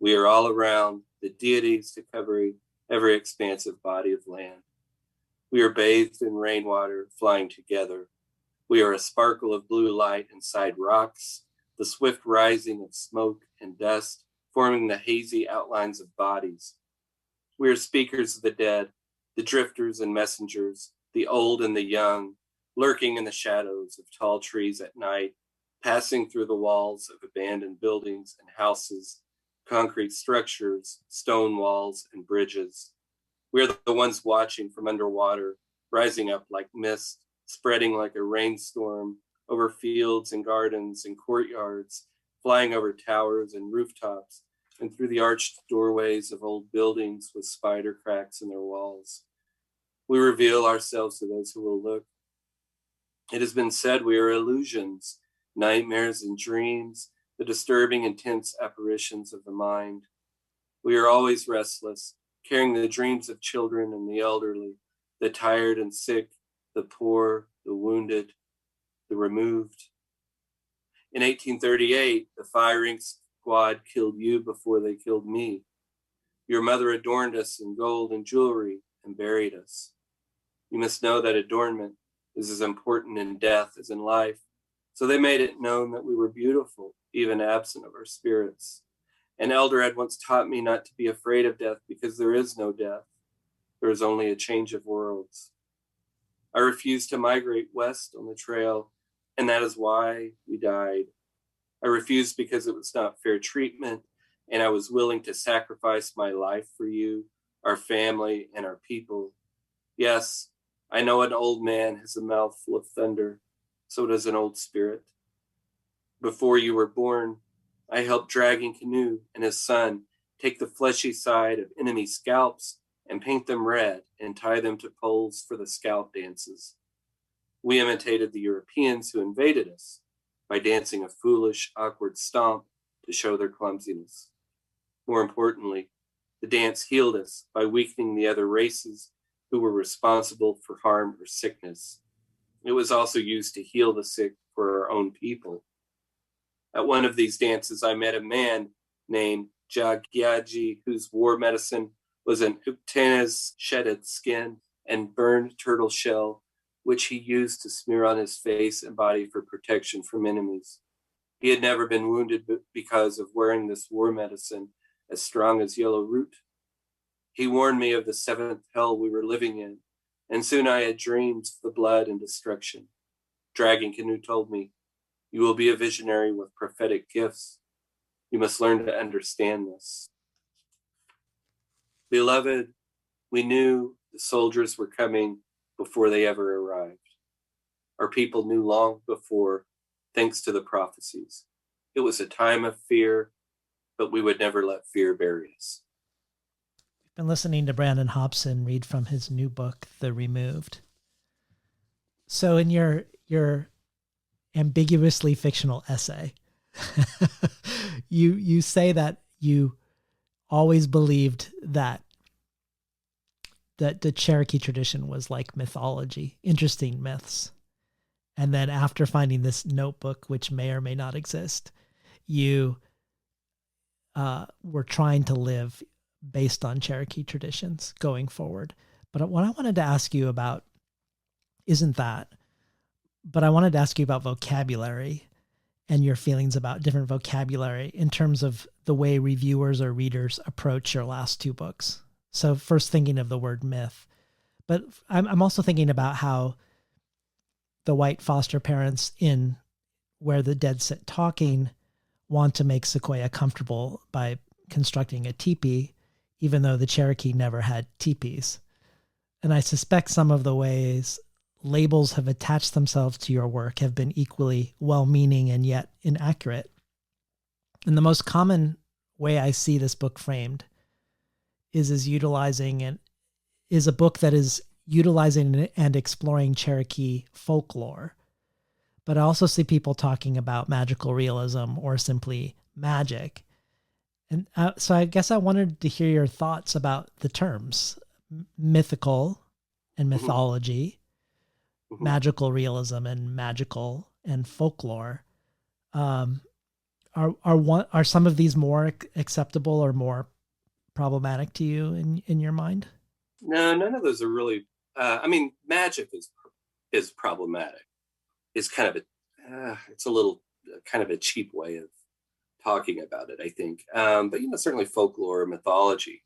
We are all around, the deities to cover every expansive body of land. We are bathed in rainwater, flying together. We are a sparkle of blue light inside rocks, the swift rising of smoke and dust, forming the hazy outlines of bodies. We are speakers of the dead, the drifters and messengers, the old and the young, lurking in the shadows of tall trees at night, passing through the walls of abandoned buildings and houses, concrete structures, stone walls, and bridges. We're the ones watching from underwater, rising up like mist, spreading like a rainstorm over fields and gardens and courtyards, flying over towers and rooftops, and through the arched doorways of old buildings with spider cracks in their walls. We reveal ourselves to those who will look. It has been said we are illusions, nightmares and dreams, the disturbing, intense apparitions of the mind. We are always restless, carrying the dreams of children and the elderly, the tired and sick, the poor, the wounded, the removed. In 1838, the firing squad killed you before they killed me. Your mother adorned us in gold and jewelry and buried us. You must know that adornment is as important in death as in life. So they made it known that we were beautiful, even absent of our spirits. An elder had once taught me not to be afraid of death because there is no death. There is only a change of worlds. I refused to migrate west on the trail, and that is why we died. I refused because it was not fair treatment, and I was willing to sacrifice my life for you, our family, and our people. Yes, I know an old man has a mouth full of thunder. So does an old spirit. Before you were born, I helped Dragon Canoe and his son take the fleshy side of enemy scalps and paint them red and tie them to poles for the scalp dances. We imitated the Europeans who invaded us by dancing a foolish, awkward stomp to show their clumsiness. More importantly, the dance healed us by weakening the other races who were responsible for harm or sickness. It was also used to heal the sick for our own people. At one of these dances, I met a man named Jagyaji, whose war medicine was an Uktana's shedded skin and burned turtle shell, which he used to smear on his face and body for protection from enemies. He had never been wounded because of wearing this war medicine as strong as yellow root. He warned me of the seventh hell we were living in, and soon I had dreams of the blood and destruction. Dragon Canoe told me, you will be a visionary with prophetic gifts. You must learn to understand this. Beloved, we knew the soldiers were coming before they ever arrived. Our people knew long before, thanks to the prophecies. It was a time of fear, but we would never let fear bury us. Been listening to Brandon Hobson read from his new book, The Removed. So in your ambiguously fictional essay, you say that you always believed that the Cherokee tradition was like mythology, interesting myths. And then after finding this notebook, which may or may not exist, you were trying to live based on Cherokee traditions going forward. But what I wanted to ask you about isn't that, but I wanted to ask you about vocabulary and your feelings about different vocabulary in terms of the way reviewers or readers approach your last two books. So first thinking of the word myth, But I'm also thinking about how the white foster parents in Where the Dead Sit Talking want to make Sequoia comfortable by constructing a teepee, even though the Cherokee never had teepees. And I suspect some of the ways labels have attached themselves to your work have been equally well-meaning and yet inaccurate. And the most common way I see this book framed is a book that is utilizing and exploring Cherokee folklore. But I also see people talking about magical realism or simply magic. And so I guess I wanted to hear your thoughts about the terms mythical and mythology, magical realism and magical and folklore. Are some of these more acceptable or more problematic to you in your mind? No, none of those are really. Magic is problematic. It's kind of it's a little kind of a cheap way of talking about it, I think. But certainly folklore, mythology,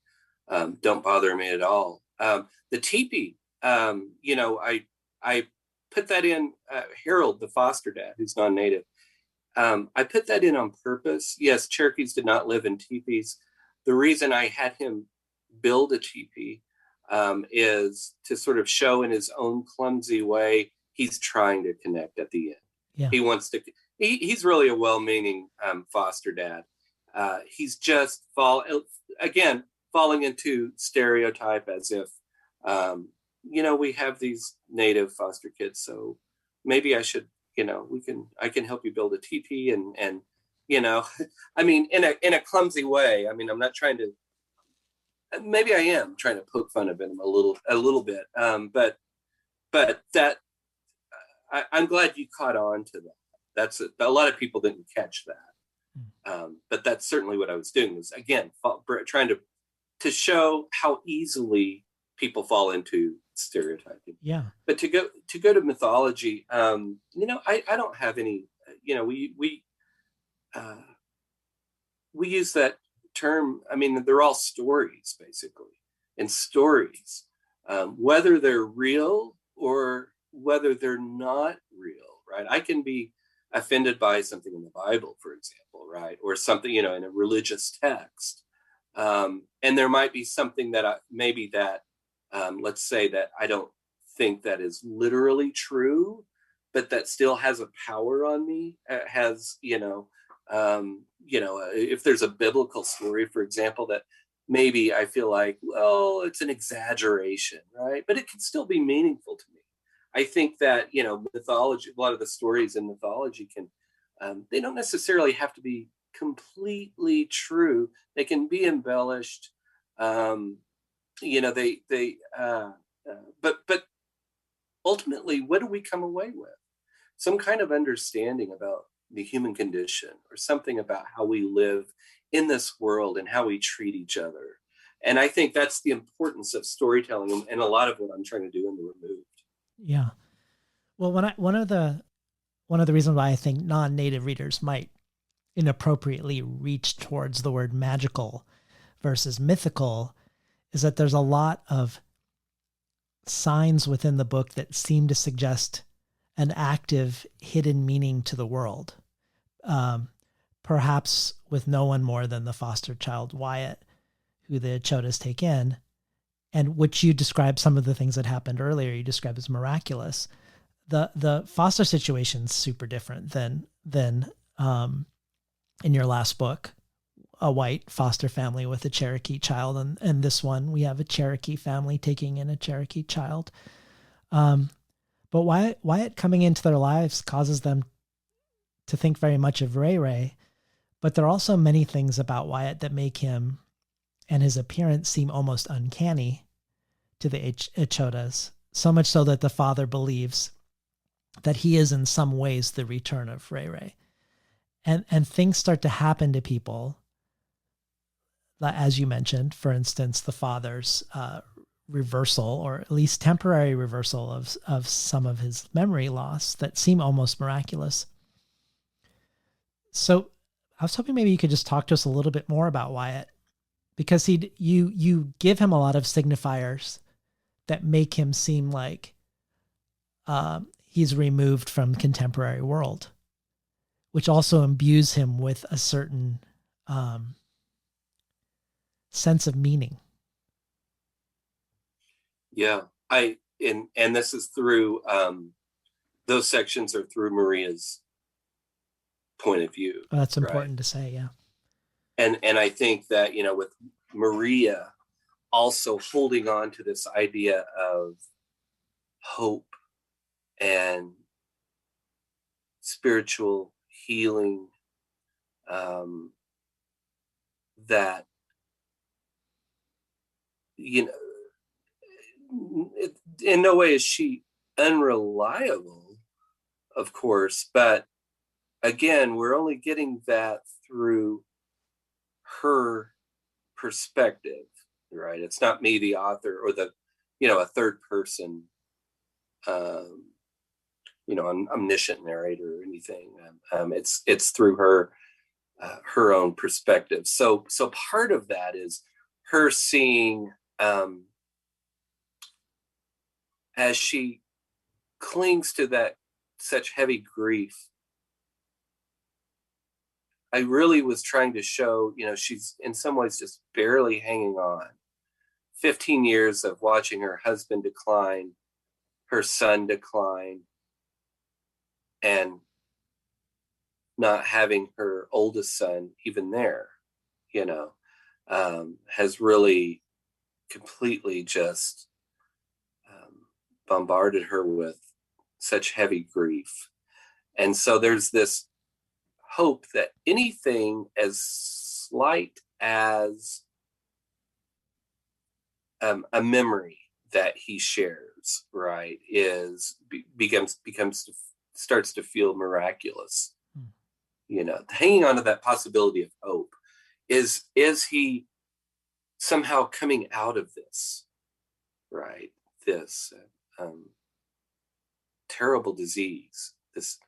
don't bother me at all. The teepee, I put that in. Harold, the foster dad, who's non-native, I put that in on purpose. Yes, Cherokees did not live in teepees. The reason I had him build a teepee is to sort of show in his own clumsy way he's trying to connect at the end. Yeah. He wants to. He's really a well-meaning foster dad. He's just falling into stereotype as if we have these native foster kids, so maybe I should I can help you build a teepee and in a clumsy way. I'm not trying to. Maybe I am trying to poke fun of him a little bit, but that I'm glad you caught on to that. That's a lot of people didn't catch that, but that's certainly what I was doing. Was again trying to show how easily people fall into stereotyping. Yeah. But to go to mythology, I don't have any. We use that term. They're all stories basically, and stories, whether they're real or whether they're not real, right? I can be offended by something in the Bible, for example, right, or something in a religious text, and there might be something that let's say that I don't think that is literally true, but that still has a power on me. If there's a biblical story, for example, that maybe I feel like, well, it's an exaggeration, right? But it can still be meaningful to me. I think that, mythology, a lot of the stories in mythology they don't necessarily have to be completely true. They can be embellished. But ultimately, what do we come away with? Some kind of understanding about the human condition, or something about how we live in this world and how we treat each other. And I think that's the importance of storytelling, and a lot of what I'm trying to do in The Removed. Yeah. Well, one of the reasons why I think non-native readers might inappropriately reach towards the word magical versus mythical is that there's a lot of signs within the book that seem to suggest an active hidden meaning to the world. Perhaps with no one more than the foster child Wyatt, who the Echotas take in, and which you described some of the things that happened earlier, you described as miraculous. The foster situation's super different than in your last book, a white foster family with a Cherokee child, and this one we have a Cherokee family taking in a Cherokee child. But Wyatt coming into their lives causes them to think very much of Ray Ray, but there are also many things about Wyatt that make him and his appearance seem almost uncanny to the Echotas, so much so that the father believes that he is in some ways the return of Ray Ray. And things start to happen to people, as you mentioned, for instance, the father's reversal, or at least temporary reversal of some of his memory loss that seem almost miraculous. So I was hoping maybe you could just talk to us a little bit more about Wyatt, because you give him a lot of signifiers that make him seem like he's removed from contemporary world, which also imbues him with a certain sense of meaning. Yeah, and this is through those sections are through Maria's point of view. Well, that's important right? to say, yeah. And I think that, with Maria also holding on to this idea of hope and spiritual healing, that, in no way is she unreliable, of course, but again, we're only getting that through her perspective, right? It's not me, the author, or a third person, omniscient narrator or anything. It's through her own perspective. So part of that is her seeing, as she clings to that such heavy grief. I really was trying to show, she's in some ways just barely hanging on. 15 years of watching her husband decline, her son decline, and not having her oldest son even there, has really completely just bombarded her with such heavy grief. And so there's this hope that anything as slight as a memory that he shares, right, starts to feel miraculous. Hanging on to that possibility of hope. Is he somehow coming out of this, right? This terrible disease, this,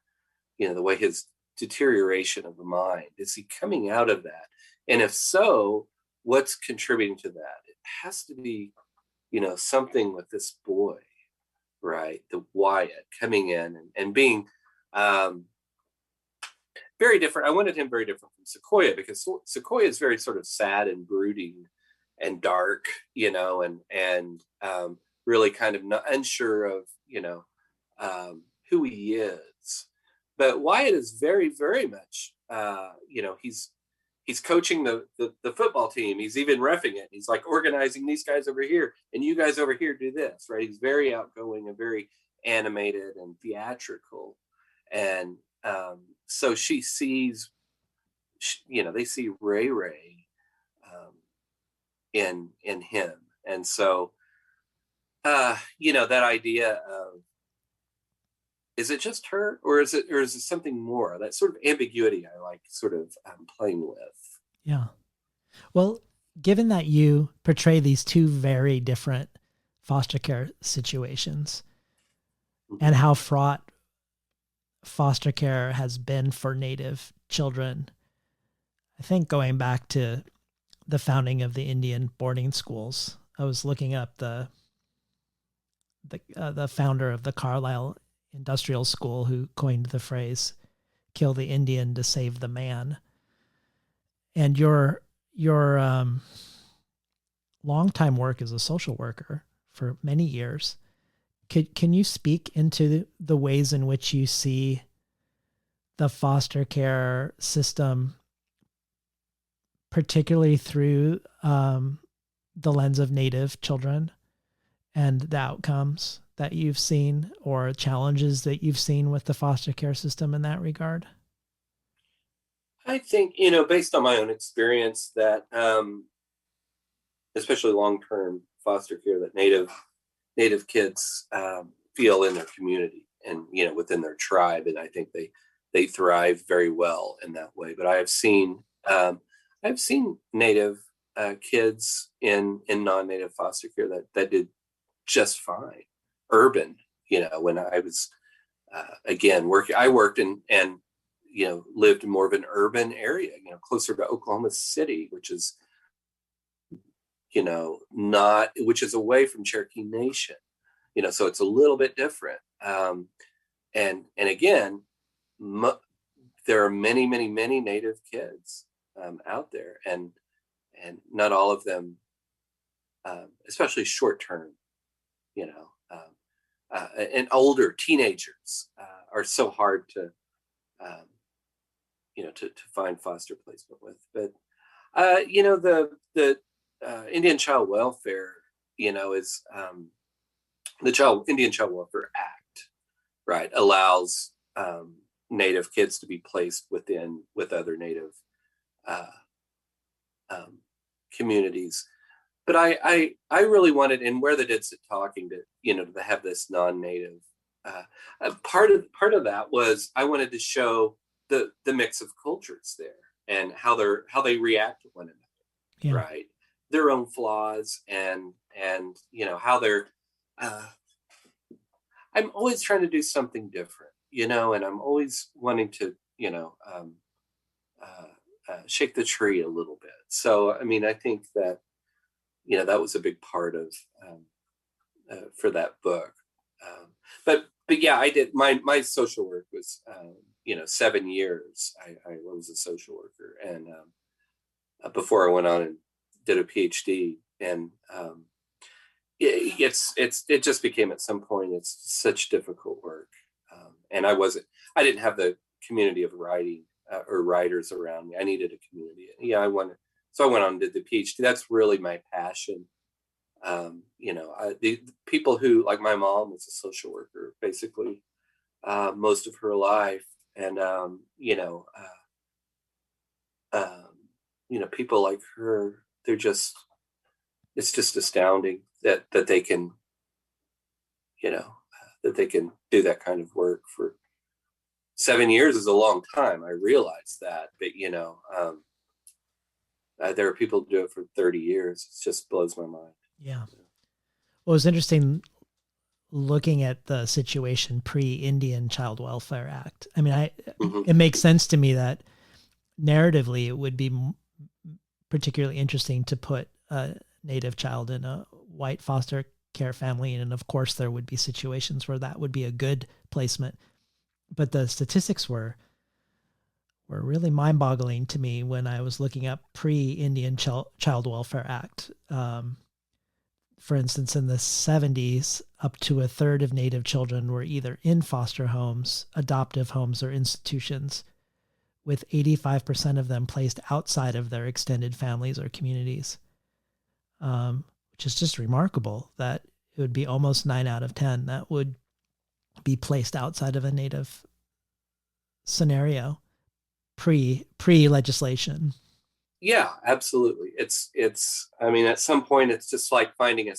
the way his deterioration of the mind, is he coming out of that? And if so, what's contributing to that? It has to be, something with this boy, right? The Wyatt coming in and being very different. I wanted him very different from Sequoia, because Sequoia is very sort of sad and brooding and dark, and really kind of unsure of, who he is. But Wyatt is very, very much, he's coaching the football team. He's even reffing it. He's like organizing these guys over here, and you guys over here do this, right? He's very outgoing and very animated and theatrical. And so she sees, they see Ray in him. And so, that idea of, is it just her, or is it something more? That sort of ambiguity I like sort of playing with. Yeah. Well, given that you portray these two very different foster care situations, mm-hmm. and how fraught foster care has been for Native children, I think going back to the founding of the Indian boarding schools, I was looking up the founder of the Carlisle Industrial School, who coined the phrase "kill the Indian to save the man." And your longtime work as a social worker for many years, can you speak into the ways in which you see the foster care system, particularly through the lens of Native children, and the outcomes that you've seen, or challenges that you've seen with the foster care system in that regard? I think, based on my own experience, that especially long-term foster care, that Native kids feel in their community and, within their tribe. And I think they thrive very well in that way. But I've seen Native kids in non-Native foster care that did just fine. Urban, when I was, again, I worked in, and, lived in more of an urban area, closer to Oklahoma City, which is which is away from Cherokee Nation, so it's a little bit different. And again, there are many, many, many Native kids out there, and not all of them, especially short term, and older teenagers are so hard to find foster placement with. But the Indian Child Welfare, is the Indian Child Welfare Act, right, allows Native kids to be placed with other Native communities. But I really wanted, and where they did sit talking, to have this non-Native. Part of that was I wanted to show the mix of cultures there and how they react to one another, yeah. Right? Their own flaws and how they're. I'm always trying to do something different, and I'm always wanting to, shake the tree a little bit. So, I think that, that was a big part of for that book. But yeah, I did my social work was 7 years. I was a social worker, and before I went on and did a PhD, and it just became at some point it's such difficult work, and I didn't have the community of writing or writers around me. I needed a community. So I went on and did the PhD. That's really my passion. The people who, like my mom was a social worker, basically most of her life. And, people like her, it's just astounding that they can, that they can do that kind of work for 7 years is a long time. I realize that, but there are people who do it for 30 years. It just blows my mind. Yeah. Well, it was interesting looking at the situation pre-Indian Child Welfare Act. It makes sense to me that narratively it would be particularly interesting to put a Native child in a white foster care family. And of course there would be situations where that would be a good placement. But the statistics were really mind-boggling to me when I was looking up pre-Indian Child Welfare Act. For instance, in the 70s, up to a third of Native children were either in foster homes, adoptive homes, or institutions, with 85% of them placed outside of their extended families or communities, which is just remarkable that it would be almost 9 out of 10 that would be placed outside of a Native scenario pre-legislation. Yeah, absolutely. It's at some point it's just like finding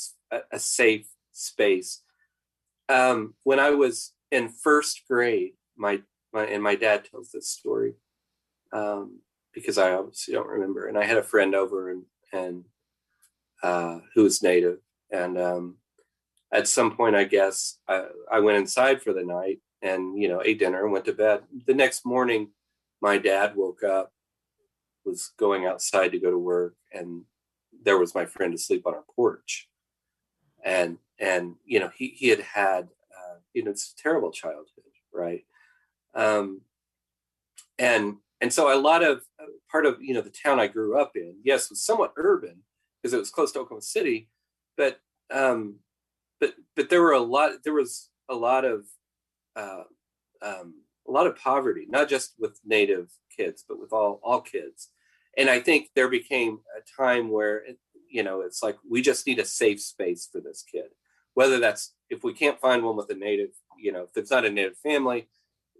a safe space. When I was in first grade, my dad tells this story because I obviously don't remember. And I had a friend over and who was Native, and at some point, I guess I went inside for the night and ate dinner and went to bed. The next morning, my dad woke up, was going outside to go to work, and there was my friend asleep on our porch. And he had it's a terrible childhood, right? And so a lot of part of the town I grew up in, yes, was somewhat urban because it was close to Oklahoma City, but there was a lot of poverty, not just with Native kids, but with all kids. And I think there became a time where it's like we just need a safe space for this kid, whether that's if we can't find one with a Native, if it's not a Native family,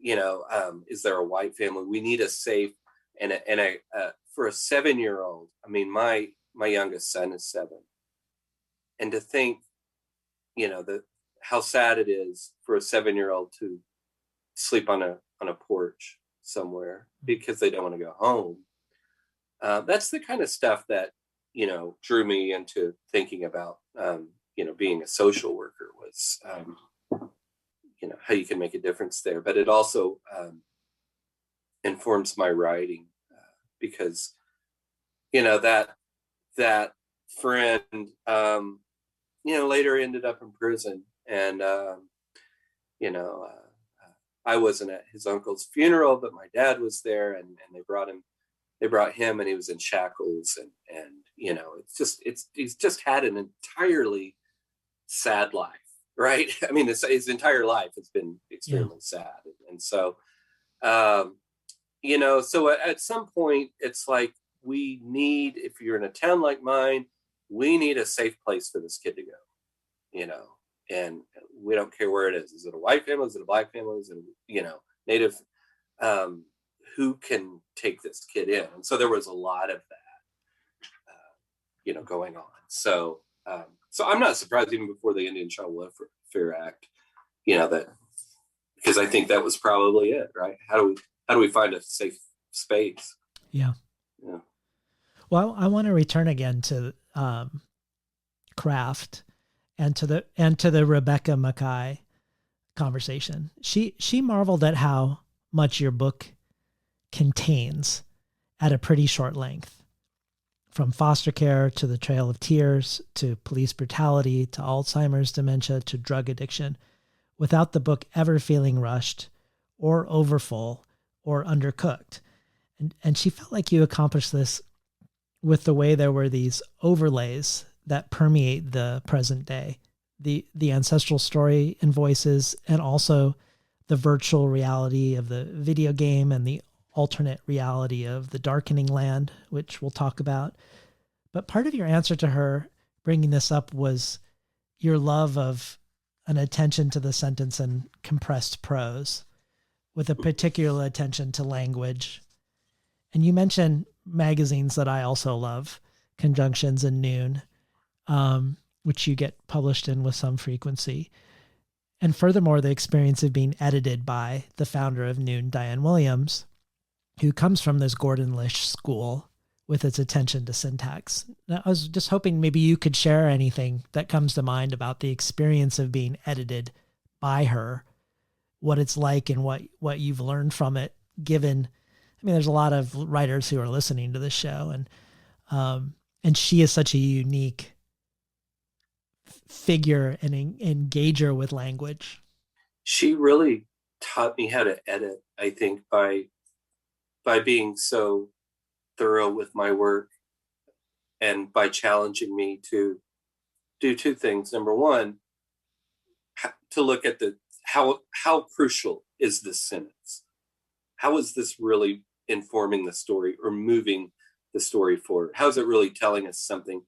is there a white family? We need a safe and for a 7-year-old. My youngest son is 7, and to think how sad it is for a 7-year-old to sleep on a porch somewhere because they don't want to go home. That's the kind of stuff that drew me into thinking about being a social worker was how you can make a difference there. But it also informs my writing because that friend, later ended up in prison. And, I wasn't at his uncle's funeral, but my dad was there, and they brought him, and he was in shackles, and he's just had an entirely sad life, right? I mean, his entire life has been extremely sad. And so, so at some point it's like, if you're in a town like mine, we need a safe place for this kid to go, and we don't care where it is. Is it a white family? Is it a black family? Is it, Native, who can take this kid in? And so there was a lot of that, going on. So I'm not surprised even before the Indian Child Welfare Act, that, because I think that was probably it, right? How do we find a safe space? Yeah. Yeah. Well, I want to return again to craft and to the Rebecca Mackay conversation. She marveled at how much your book contains at a pretty short length, from foster care to the Trail of Tears to police brutality to Alzheimer's dementia to drug addiction, without the book ever feeling rushed or overfull or undercooked. And she felt like you accomplished this with the way there were these overlays that permeate the present day, the ancestral story and voices, and also the virtual reality of the video game and the alternate reality of the darkening land, which we'll talk about. But part of your answer to her bringing this up was your love of an attention to the sentence and compressed prose, with a particular attention to language. And you mentioned magazines that I also love, Conjunctions and Noon, which you get published in with some frequency. And furthermore, the experience of being edited by the founder of Noon, Diane Williams, who comes from this Gordon Lish school with its attention to syntax. Now, I was just hoping maybe you could share anything that comes to mind about the experience of being edited by her, what it's like and what you've learned from it, given, there's a lot of writers who are listening to this show, and she is such a unique figure and engager with language. She really taught me how to edit, I think, by being so thorough with my work, and by challenging me to do two things. Number one, to look at how crucial is this sentence? How is this really informing the story or moving the story forward? How is it really telling us something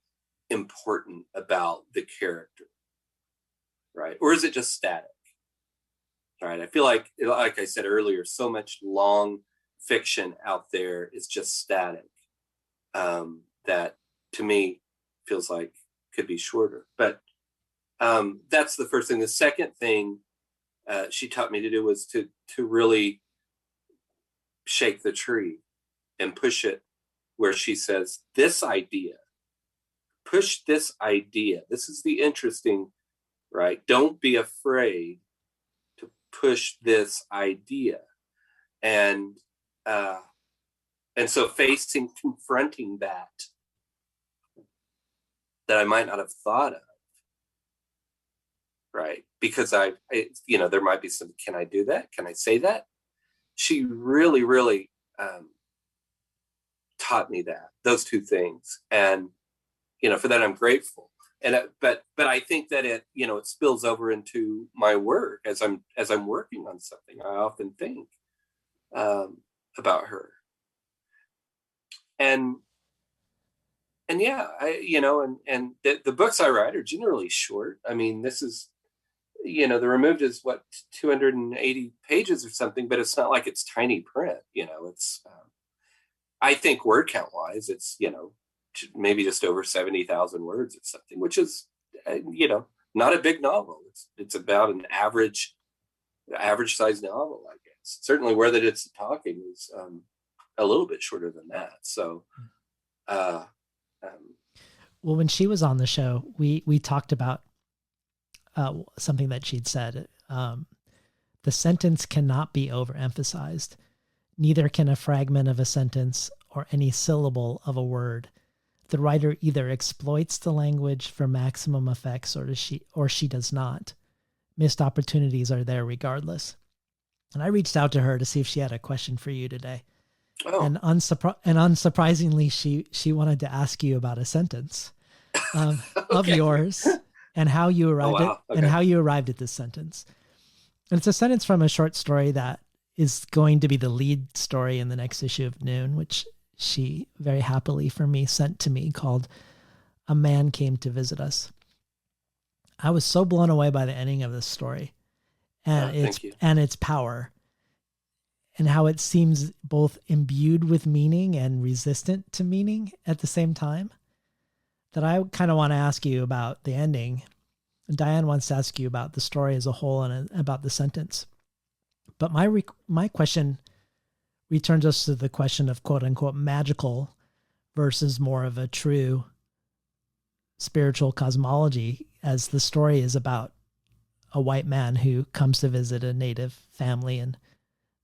important about the character, right? Or is it just static, right? I feel like I said earlier, so much long fiction out there is just static, that to me feels like could be shorter. But that's the first thing. The second thing she taught me to do was to really shake the tree and push it where she says, this idea, push this idea. This is the interesting, right? Don't be afraid to push this idea. And so confronting that I might not have thought of, right? Because there might be some, can I do that? Can I say that? She really, really taught me those two things. And, for that I'm grateful. And, but I think that it spills over into my work as I'm working on something. I often think about her. And yeah, the books I write are generally short. This is, The Removed is 280 pages or something, but it's not like it's tiny print. It's, I think word count wise, it's, maybe just over 70,000 words or something, which is, not a big novel. It's about an average size novel, I guess. Certainly where that it's talking is a little bit shorter than that. So, well, when she was on the show, we talked about something that she'd said. The sentence cannot be overemphasized. Neither can a fragment of a sentence or any syllable of a word. the writer either exploits the language for maximum effects or she does not. Missed opportunities are there regardless. And I reached out to her to see if she had a question for you today. Oh. And unsurprisingly, she wanted to ask you about a sentence of yours and how you arrived at this sentence. And it's a sentence from a short story that is going to be the lead story in the next issue of Noon, which she very happily for me sent to me, called "A Man Came to Visit Us." I was so blown away by the ending of this story and its power, and how it seems both imbued with meaning and resistant to meaning at the same time, that I kind of want to ask you about the ending. Diane wants to ask you about the story as a whole and about the sentence. But my question returns us to the question of quote unquote magical versus more of a true spiritual cosmology, as the story is about a white man who comes to visit a native family and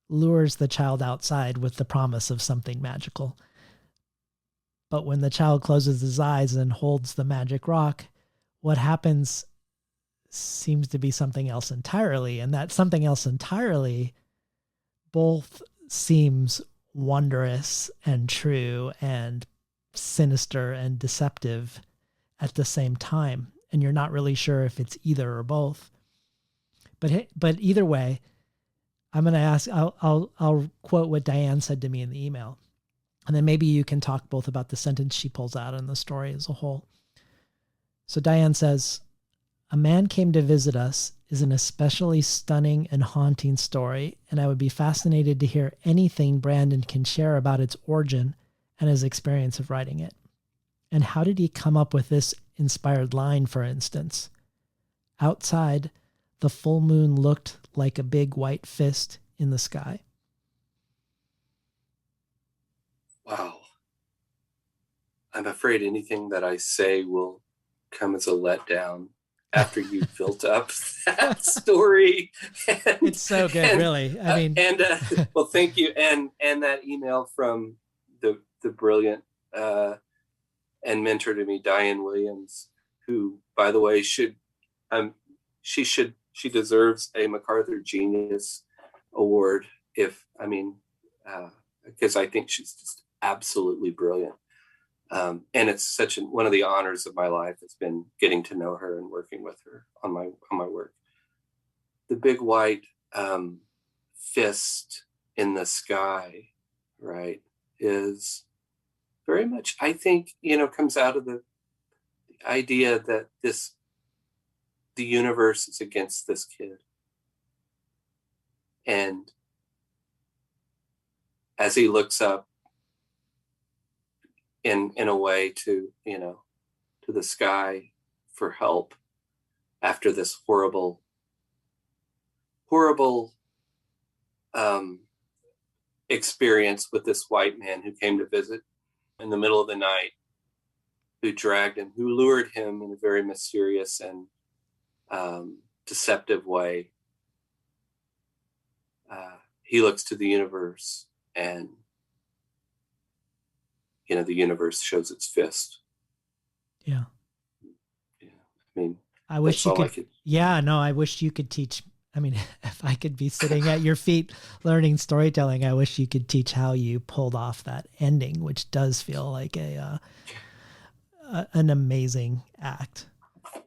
lures the child outside with the promise of something magical. But when the child closes his eyes and holds the magic rock, what happens seems to be something else entirely. And that something else entirely both seems wondrous and true and sinister and deceptive at the same time. And you're not really sure if it's either or both. But either way, I'm going to ask, I'll quote what Diane said to me in the email. And then maybe you can talk both about the sentence she pulls out and the story as a whole. So Diane says, "A Man Came to Visit Us is an especially stunning and haunting story, and I would be fascinated to hear anything Brandon can share about its origin and his experience of writing it. And how did he come up with this inspired line, for instance? Outside, the full moon looked like a big white fist in the sky." Wow. I'm afraid anything that I say will come as a letdown after you built up that story. It's so good, really. I mean, well, thank you. And that email from the brilliant and mentor to me, Diane Williams, who, by the way, she deserves a MacArthur Genius Award because I think she's just absolutely brilliant. And it's one of the honors of my life. It's been getting to know her and working with her on my work. The big white fist in the sky, right, is very much, I think, comes out of the idea that the universe is against this kid. And as he looks up in a way to the sky for help after this horrible experience with this white man who came to visit in the middle of the night, who lured him in a very mysterious and deceptive way. He looks to the universe, and the universe shows its fist. Yeah. I mean, I wish you could. I wish you could teach. I mean, if I could be sitting at your feet learning storytelling, I wish you could teach how you pulled off that ending, which does feel like an amazing act. I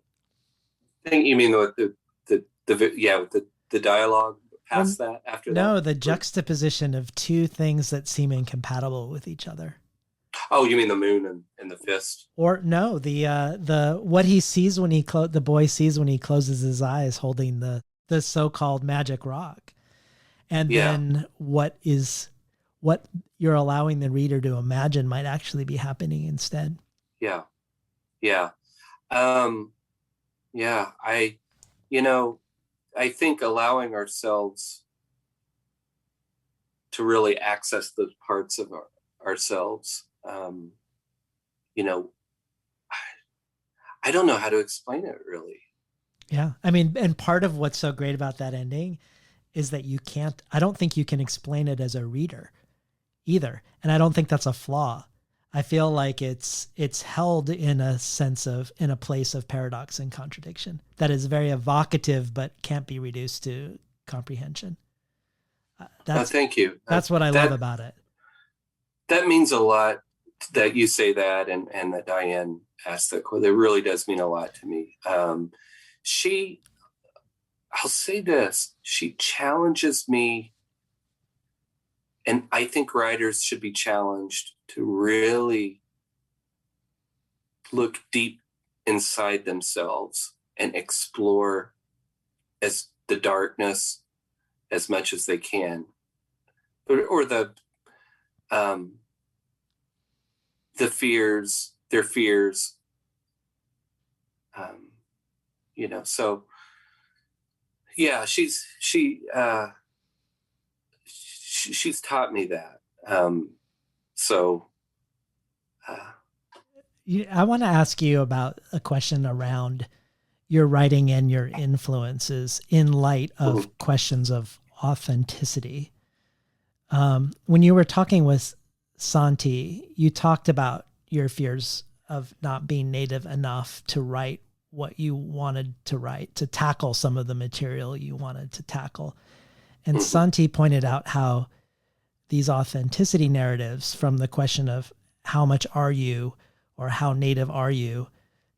think you mean the dialogue past that after that? No, the juxtaposition of two things that seem incompatible with each other. Oh, you mean the moon and the fist? Or no, the what he sees when the boy sees when he closes his eyes, holding the so-called magic rock, and then what you're allowing the reader to imagine might actually be happening instead. Yeah. I think allowing ourselves to really access those parts of ourselves, I don't know how to explain it really. Yeah. I mean, and part of what's so great about that ending is that I don't think you can explain it as a reader either. And I don't think that's a flaw. I feel like it's held in a place of paradox and contradiction that is very evocative, but can't be reduced to comprehension. Thank you. That's what I love about it. That means a lot that you say that, and that Diane asked that question. It really does mean a lot to me. I'll say this, she challenges me, and I think writers should be challenged to really look deep inside themselves and explore the darkness as much as they can, or their fears, so yeah, she's taught me that. I want to ask you about a question around your writing and your influences in light of questions of authenticity. When you were talking with Santi, you talked about your fears of not being native enough to write what you wanted to write, to tackle some of the material you wanted to tackle. And Santi pointed out how these authenticity narratives, from the question of how much are you or how native are you,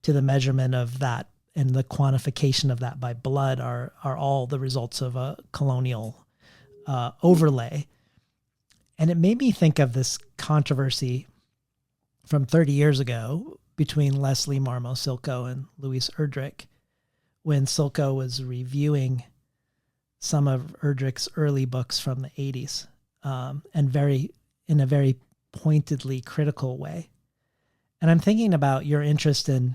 to the measurement of that and the quantification of that by blood, are all the results of a colonial overlay. And it made me think of this controversy from 30 years ago between Leslie Marmo Silko and Louise Erdrich, when Silko was reviewing some of Erdrich's early books from the 80s, and in a very pointedly critical way. And I'm thinking about your interest in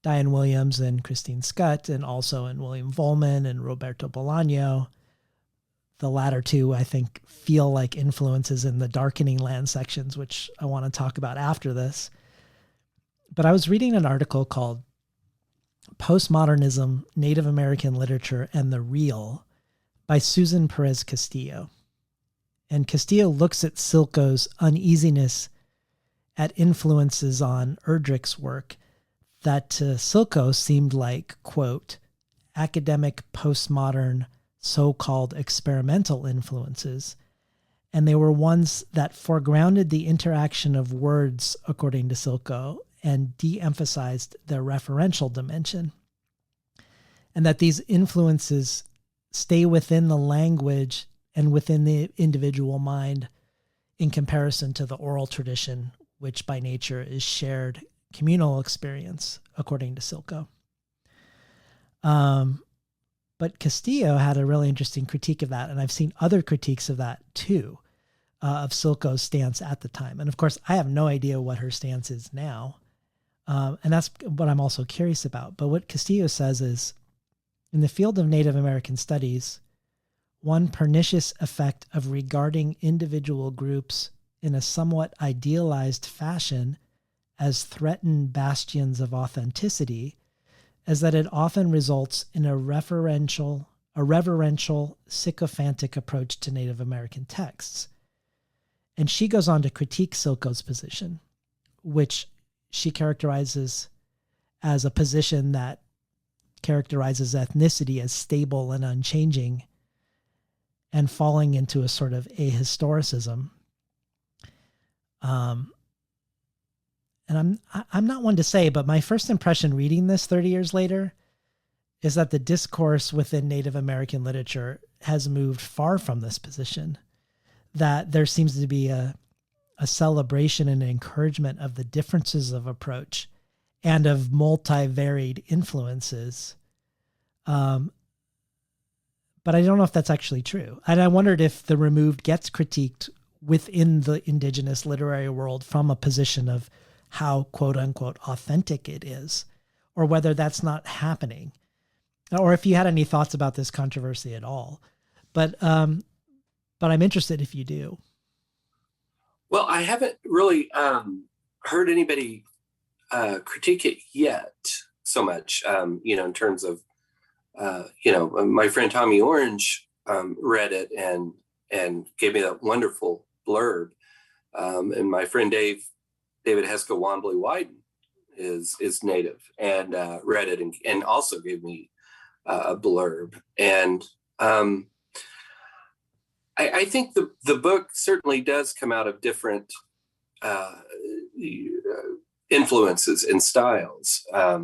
Diane Williams and Christine Scutt, and also in William Vollmann and Roberto Bolaño. The latter two, I think, feel like influences in the darkening land sections, which I want to talk about after this. But I was reading an article called Postmodernism, Native American Literature, and the Real by Susan Perez Castillo. And Castillo looks at Silko's uneasiness at influences on Erdrich's work that to Silko seemed like, quote, academic postmodern so-called experimental influences, and they were ones that foregrounded the interaction of words, according to Silko, and de-emphasized their referential dimension, and that these influences stay within the language and within the individual mind in comparison to the oral tradition, which by nature is shared communal experience, according to Silko. But Castillo had a really interesting critique of that, and I've seen other critiques of that too, of Silko's stance at the time. And of course, I have no idea what her stance is now, and that's what I'm also curious about. But what Castillo says is, in the field of Native American studies, one pernicious effect of regarding individual groups in a somewhat idealized fashion as threatened bastions of authenticity is that it often results in a reverential, sycophantic approach to Native American texts. And she goes on to critique Silko's position, which she characterizes as a position that characterizes ethnicity as stable and unchanging and falling into a sort of ahistoricism. And I'm not one to say, but my first impression reading this 30 years later is that the discourse within Native American literature has moved far from this position, that there seems to be a celebration and encouragement of the differences of approach and of multivaried influences. But I don't know if that's actually true. And I wondered if the removed gets critiqued within the indigenous literary world from a position of how quote unquote authentic it is, or whether that's not happening, or if you had any thoughts about this controversy at all. But I'm interested if you do. Well, I haven't really heard anybody critique it yet so much, in terms of, my friend Tommy Orange read it and gave me that wonderful blurb. And my friend David Heska Wambley Wyden is native, and read it and also gave me a blurb. And I think the book certainly does come out of different influences and styles. I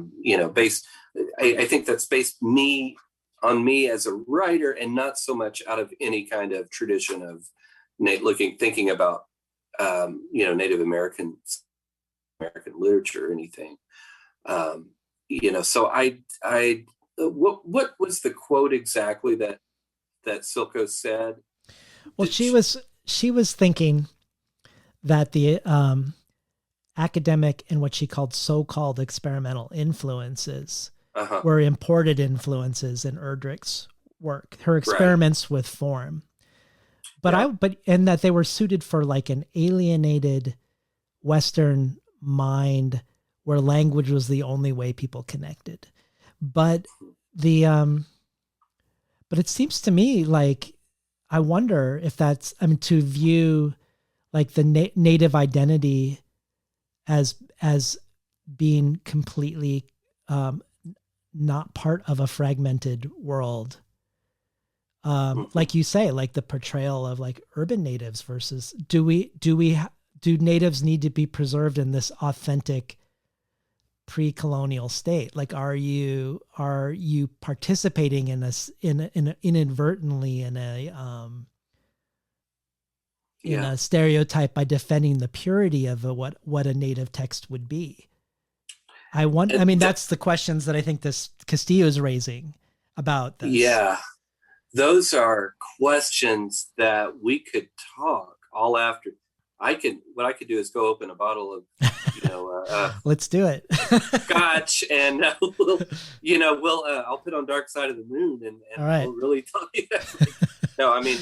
think that's based on me as a writer, and not so much out of any kind of tradition of thinking about Native American literature or anything. So what was the quote exactly that Silko said? Well, she was thinking that the academic and what she called so-called experimental influences were imported influences in Erdrich's work, her experiments with form. But and that they were suited for like an alienated Western mind where language was the only way people connected. But but it seems to me like, I wonder if that's, to view like the native identity as being completely not part of a fragmented world. Like you say, like the portrayal of like urban natives versus do natives need to be preserved in this authentic pre-colonial state? Like, are you participating in inadvertently in a stereotype by defending the purity of what a native text would be? That's the questions that I think this Castillo is raising about this. Yeah. Those are questions that we could talk all after. What I could do is go open a bottle of, let's do it. Scotch, and I'll put on Dark Side of the Moon, and we'll really talk. No, we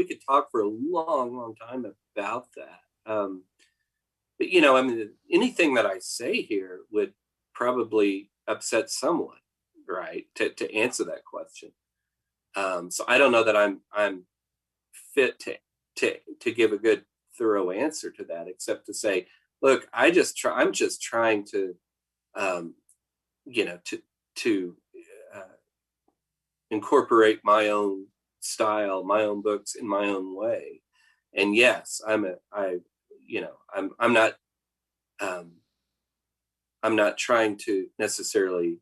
could talk for a long, long time about that. But anything that I say here would probably upset someone, right? To answer that question. So I don't know that I'm fit to give a good, thorough answer to that, except to say, look, I'm just trying to, to incorporate my own style, my own books in my own way. And yes, I'm not trying to necessarily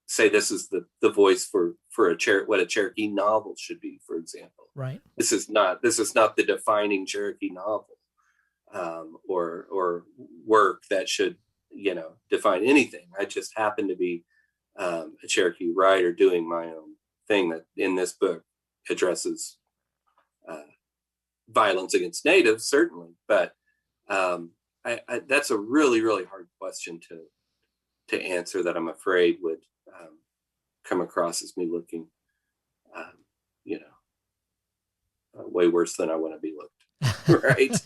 say this is the voice for what a Cherokee novel should be, for example. Right. This is not the defining Cherokee novel, or work that should, define anything. I just happen to be a Cherokee writer doing my own thing that in this book addresses violence against natives, certainly, but that's a really, really hard question to answer that I'm afraid would come across as me looking, way worse than I want to be looked. Right.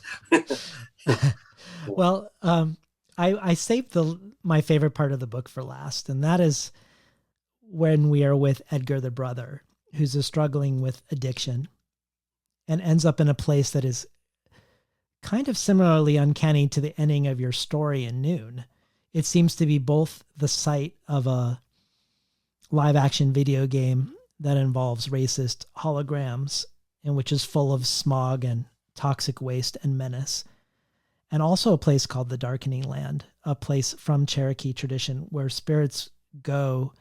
Well, I saved my favorite part of the book for last, and that is when we are with Edgar, the brother, who's struggling with addiction and ends up in a place that is kind of similarly uncanny to the ending of your story in Noon. It seems to be both the site of a live action video game that involves racist holograms and which is full of smog and toxic waste and menace, and also a place called the Darkening Land, a place from Cherokee tradition where spirits go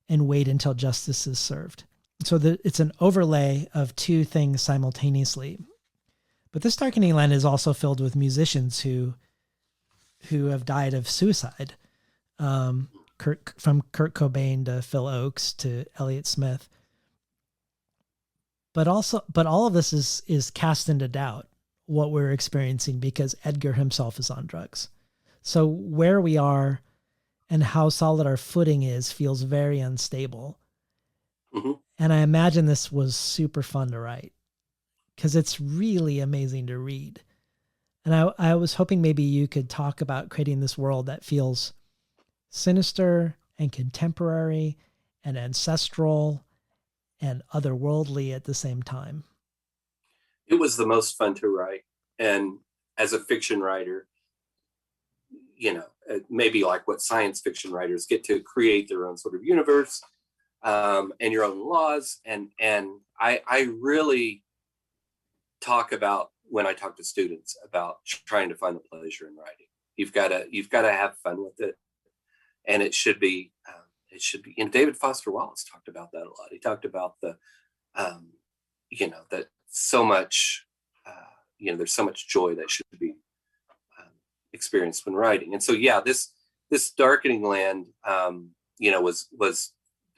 and wait until justice is served. So it's an overlay of two things simultaneously. But this Darkening Land is also filled with musicians who have died of suicide, from Kurt Cobain to Phil Oakes to Elliott Smith. But all of this is cast into doubt, what we're experiencing, because Edgar himself is on drugs. So where we are and how solid our footing is feels very unstable. Mm-hmm. And I imagine this was super fun to write because it's really amazing to read. And I was hoping maybe you could talk about creating this world that feels sinister and contemporary and ancestral and otherworldly at the same time. It was the most fun to write. And as a fiction writer, maybe like what science fiction writers get to create their own sort of universe, and your own laws. And I really talk about, when I talk to students, about trying to find the pleasure in writing. You've got to have fun with it, and it should be. David Foster Wallace talked about that a lot. He talked about that so much. There's so much joy that should be experienced when writing. And so, yeah, this Darkening Land, was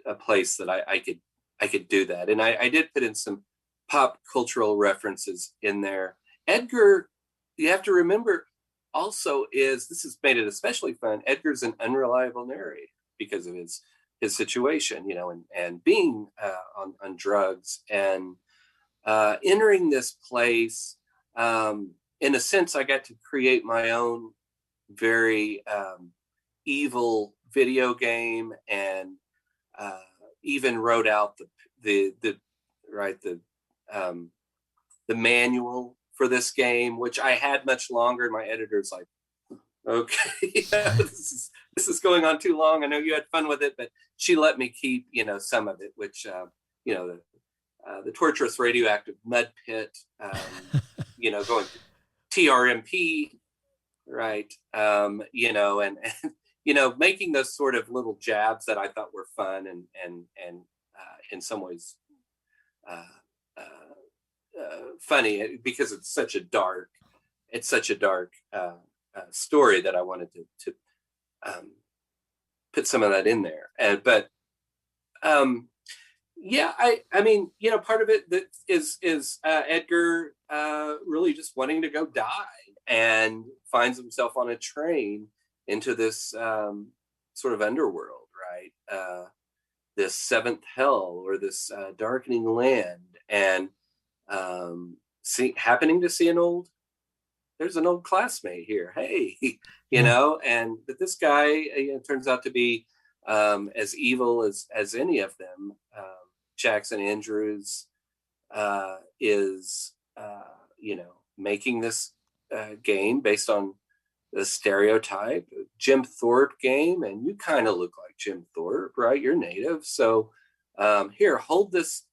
a place that I could do that. And I did put in some pop cultural references in there. Edgar, you have to remember also, this has made it especially fun. Edgar's an unreliable narrator because of his situation, and being on drugs, and entering this place. In a sense, I got to create my own very evil video game, and even wrote out the manual for this game, which I had much longer. And my editor's like, okay, this is going on too long. I know you had fun with it, but she let me keep, some of it, which, the torturous radioactive mud pit, going to TRMP, right? And making those sort of little jabs that I thought were fun and in some ways funny, because it's such a dark story that I wanted to put some of that in there. I mean, part of it that is Edgar really just wanting to go die, and finds himself on a train into this sort of underworld, right? This seventh hell, or this darkening land, and happening to see there's an old classmate here. Hey, but this guy turns out to be as evil as any of them. Jackson Andrews is making this game based on the stereotype Jim Thorpe game, and you kind of look like Jim Thorpe, right? You're native, so here, hold this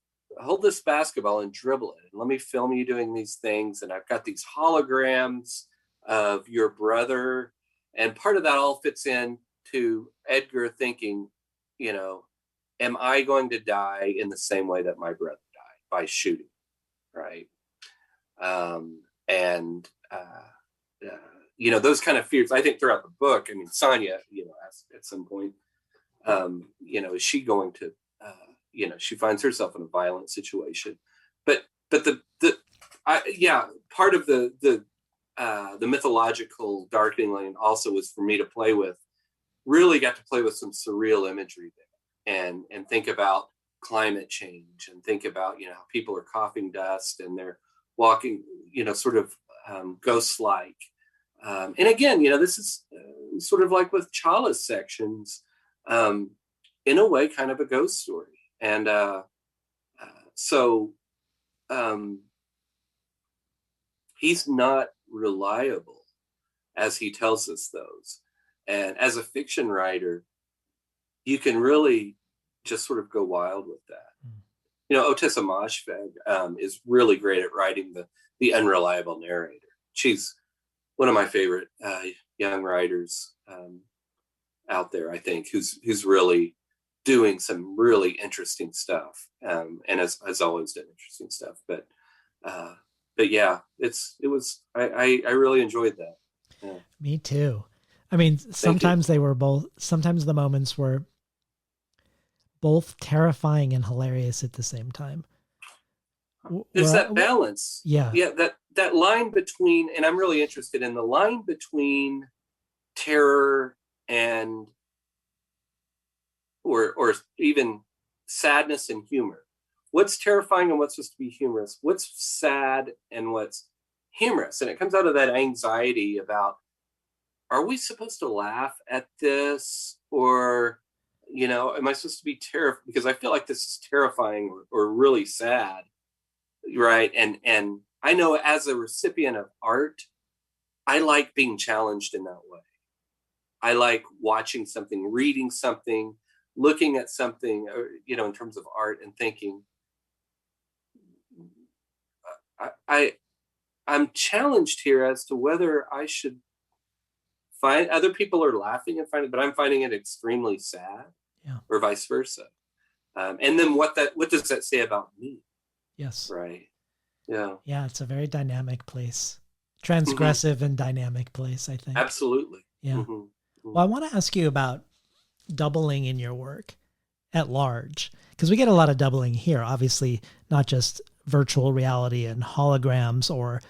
basketball and dribble it, and let me film you doing these things. And I've got these holograms of your brother, and part of that all fits in to Edgar thinking, am I going to die in the same way that my brother died, by shooting, right? Those kind of fears, I think, throughout the book. I mean, Sonia, asked at some point, is she going to, she finds herself in a violent situation, but part of the mythological Darkening Land also was for me to really got to play with some surreal imagery there, and think about climate change, and think about, how people are coughing dust and they're walking, sort of ghost-like. And again, this is sort of like with Chala's sections, in a way, kind of a ghost story. And so he's not reliable as he tells us those. And as a fiction writer, you can really just sort of go wild with that. Otessa Moshfegh is really great at writing the unreliable narrator. She's one of my favorite young writers out there, I think, who's really doing some really interesting stuff, and has always done interesting stuff. But yeah, I really enjoyed that. Yeah. Me too. I mean, sometimes sometimes the moments were both terrifying and hilarious at the same time. There's that balance. Yeah. Yeah. That line between, and I'm really interested in the line between terror and, or even sadness and humor. What's terrifying and what's supposed to be humorous? What's sad and what's humorous? And it comes out of that anxiety about, are we supposed to laugh at this, or, am I supposed to be terrified because I feel like this is terrifying or really sad, right? And I know as a recipient of art, I like being challenged in that way. I like watching something, reading something, looking at something, or, in terms of art, and thinking, I'm challenged here as to whether I should find, other people are laughing and finding, but I'm finding it extremely sad, or vice versa. And then what does that say about me? Yes. Right. Yeah. Yeah. It's a very dynamic place, transgressive and dynamic place, I think. Absolutely. Yeah. Well, I want to ask you about doubling in your work at large, because we get a lot of doubling here, obviously, not just virtual reality and holograms, or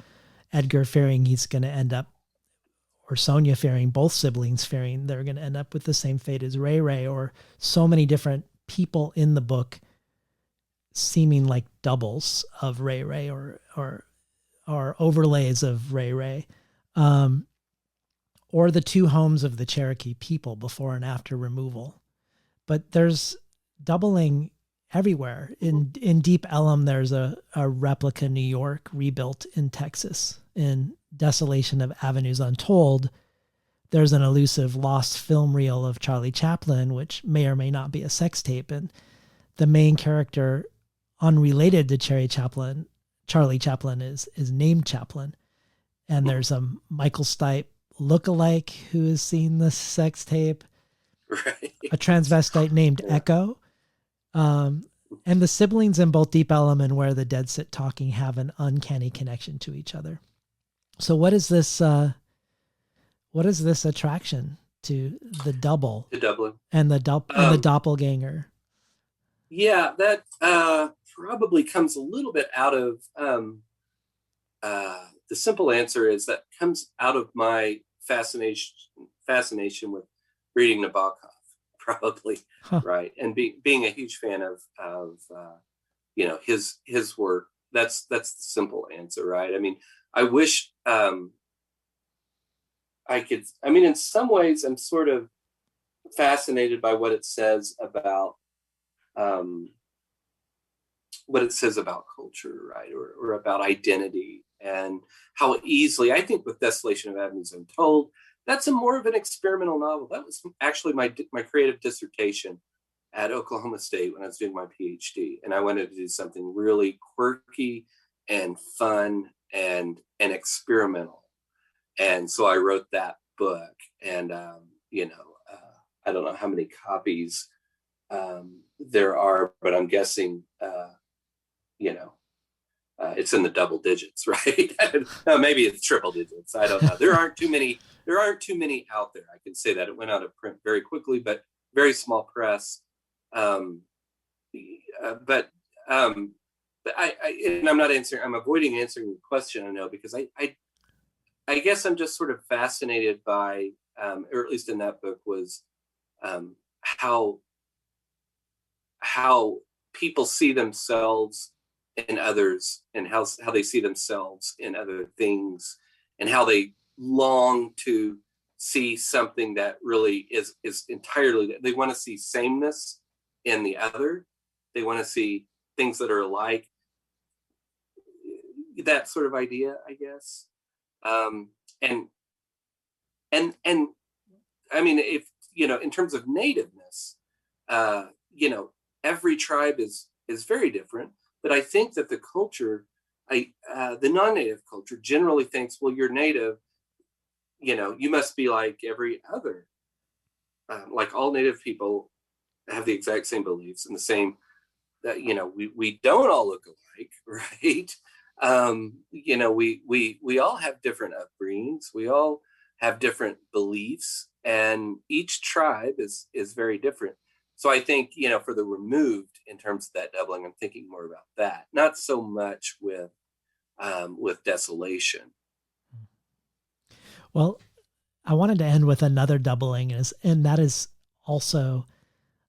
Edgar fearing he's going to end up, or Sonia fearing, both siblings fearing they're going to end up with the same fate as Ray Ray, or so many different people in the book seeming like doubles of Ray Ray, or overlays of Ray Ray, or the two homes of the Cherokee people before and after removal. But there's doubling everywhere. In Deep Ellum, there's a replica New York rebuilt in Texas. In Desolation of Avenues Untold, there's an elusive lost film reel of Charlie Chaplin, which may or may not be a sex tape. And the main character, unrelated to Charlie Chaplin, is named Chaplin. And there's a Michael Stipe lookalike who has seen the sex tape. Right. A transvestite named Echo. And the siblings in both Deep Ellum and Where the Dead Sit Talking have an uncanny connection to each other. So what is this attraction to the double? The doubling. And the doppelganger? Yeah, that probably comes a little bit out of the simple answer is that comes out of my fascination with reading Nabokov, probably. Right, and being a huge fan of his work. That's the simple answer, right? I mean, I wish I could. I mean, in some ways, I'm sort of fascinated by what it says about culture, right, or about identity, and how easily, I think, with Desolation of Avenues Untold, that's more of an experimental novel. That was actually my creative dissertation at Oklahoma State when I was doing my PhD, and I wanted to do something really quirky and fun and experimental, and so I wrote that book. And I don't know how many copies there are, but I'm guessing it's in the double digits, right? No, maybe it's triple digits. I don't know. There aren't too many out there. I can say that. It went out of print very quickly, but very small press. But I'm not answering. I'm avoiding answering the question. I know, because I guess I'm just sort of fascinated by, or at least in that book, was how people see themselves in others, and how they see themselves in other things, and how they long to see something that really is entirely, they want to see sameness in the other. They want to see things that are alike. That sort of idea, I guess. And I mean, if, in terms of nativeness, every tribe is very different, but I think that the culture, the non-native culture generally thinks, well, you're native, you must be like every other, like all native people have the exact same beliefs and the same, that, we don't all look alike, right? We all have different upbringings. We all have different beliefs, and each tribe is very different. So I think, for the removed, in terms of that doubling, I'm thinking more about that, not so much with Desolation. Well, I wanted to end with another doubling, and that is also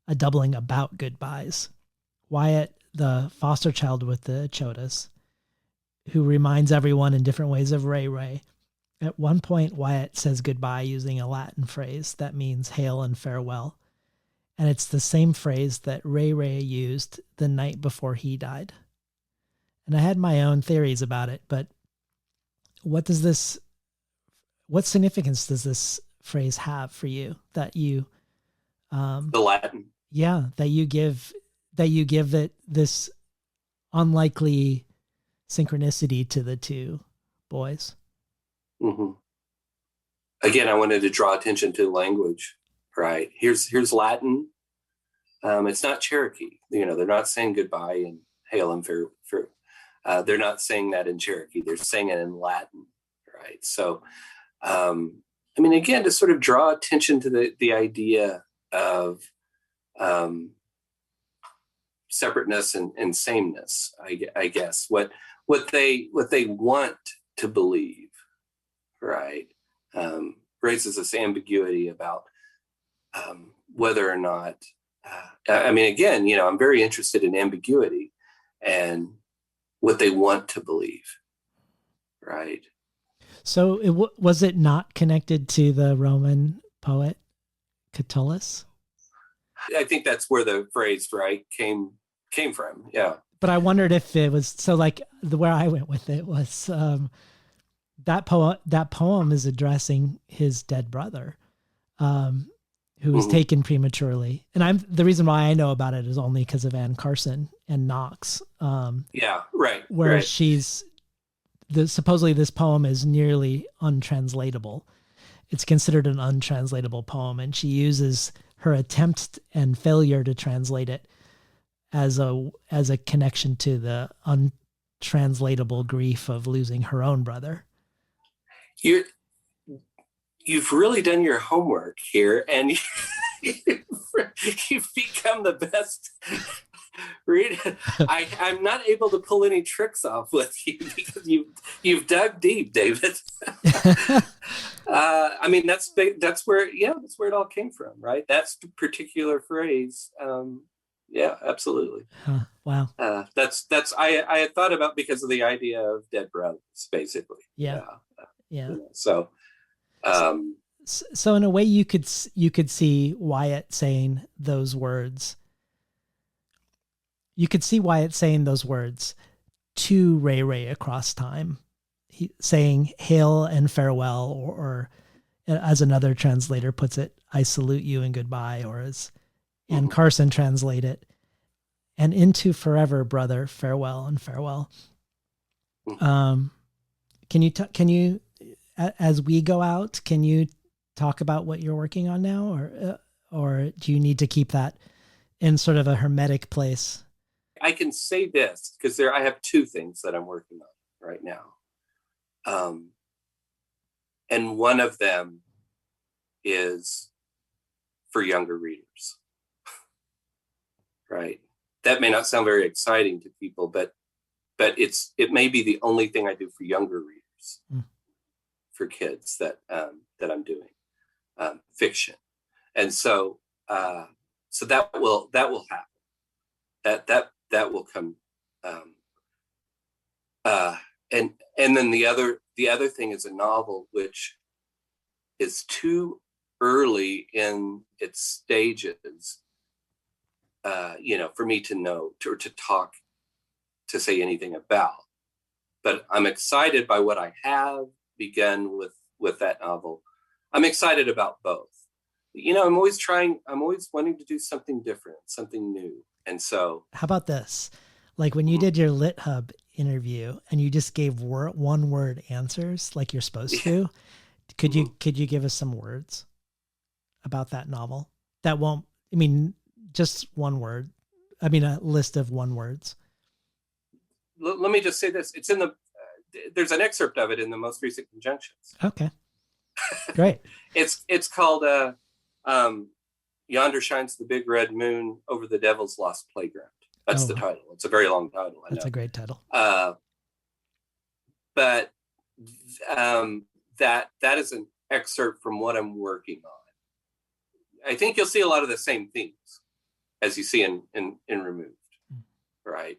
a doubling about goodbyes. Wyatt, the foster child with the Echotas, who reminds everyone in different ways of Ray Ray. At one point, Wyatt says goodbye using a Latin phrase that means hail and farewell. And it's the same phrase that Ray Ray used the night before he died. And I had my own theories about it, but what significance does this phrase have for you, that you, The Latin. yeah, that you give it this unlikely synchronicity to the two boys? Mm-hmm. Again, I wanted to draw attention to language, right? Here's Latin. It's not Cherokee. They're not saying goodbye and hail and fair. They're not saying that in Cherokee. They're saying it in Latin, right? So, again, to sort of draw attention to the idea of separateness and sameness, I guess. What they want to believe, right? Raises this ambiguity about whether or not. Again, I'm very interested in ambiguity and what they want to believe, right? So was it not connected to the Roman poet Catullus? I think that's where the phrase, right, came from. Yeah. But I wondered if it was, so like where I went with it was that poem is addressing his dead brother, who was taken prematurely. And the reason why I know about it is only because of Anne Carson and Knox. Yeah, right. Where right. supposedly this poem is nearly untranslatable. It's considered an untranslatable poem, and she uses her attempt and failure to translate it as a connection to the untranslatable grief of losing her own brother. You've really done your homework here, and you've become the best reader. I'm not able to pull any tricks off with you because you've dug deep, David. That's where it all came from, right? That's the particular phrase. Yeah, absolutely. Wow. That's I had thought about because of the idea of dead brothers, basically. Yeah. So in a way you could see Wyatt saying those words. You could see Wyatt saying those words to Ray Ray across time, saying hail and farewell, or as another translator puts it, I salute you and goodbye, or as Anne Carson translate it, and into forever, brother, farewell and farewell. Can you, as we go out, can you talk about what you're working on now, or do you need to keep that in sort of a hermetic place? I can say this because I have two things that I'm working on right now. And one of them is for younger readers, right? That may not sound very exciting to people, but it may be the only thing I do for younger readers, for kids that I'm doing fiction. And so that will happen. That will come. And then the other thing is a novel which is too early in its stages, for me to know or to talk, to say anything about. But I'm excited by what I have begun with that novel. I'm excited about both. I'm always wanting to do something different, something new. And so, how about this? Like when you did your Lit Hub interview and you just gave one word answers like you're supposed to, could you give us some words about that novel? That won't, just one word. A list of one words. Let me just say this. It's in there's an excerpt of it in the most recent Conjunctions. Okay. Great. It's called, Yonder Shines the Big Red Moon Over the Devil's Lost Playground. That's the title. It's a very long title. I know. That's a great title. But that is an excerpt from what I'm working on. I think you'll see a lot of the same themes as you see in Removed, right?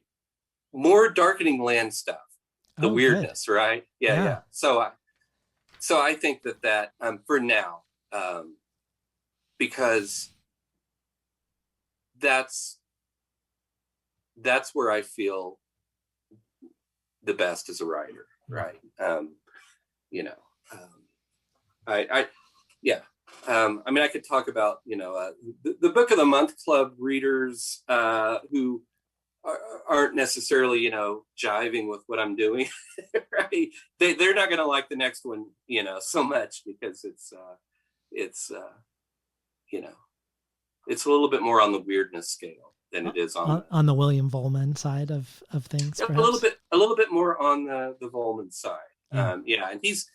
More darkening land stuff, the weirdness, good. Right? Yeah. So I think that for now, because that's where I feel the best as a writer, right? you know, I yeah. I mean, I could talk about, the Book of the Month Club readers who aren't necessarily, jiving with what I'm doing, right? They're not going to like the next one, so much because it's it's a little bit more on the weirdness scale than it is on the William Volman side of things. Perhaps? A little bit more on the Volman side. Yeah. And he's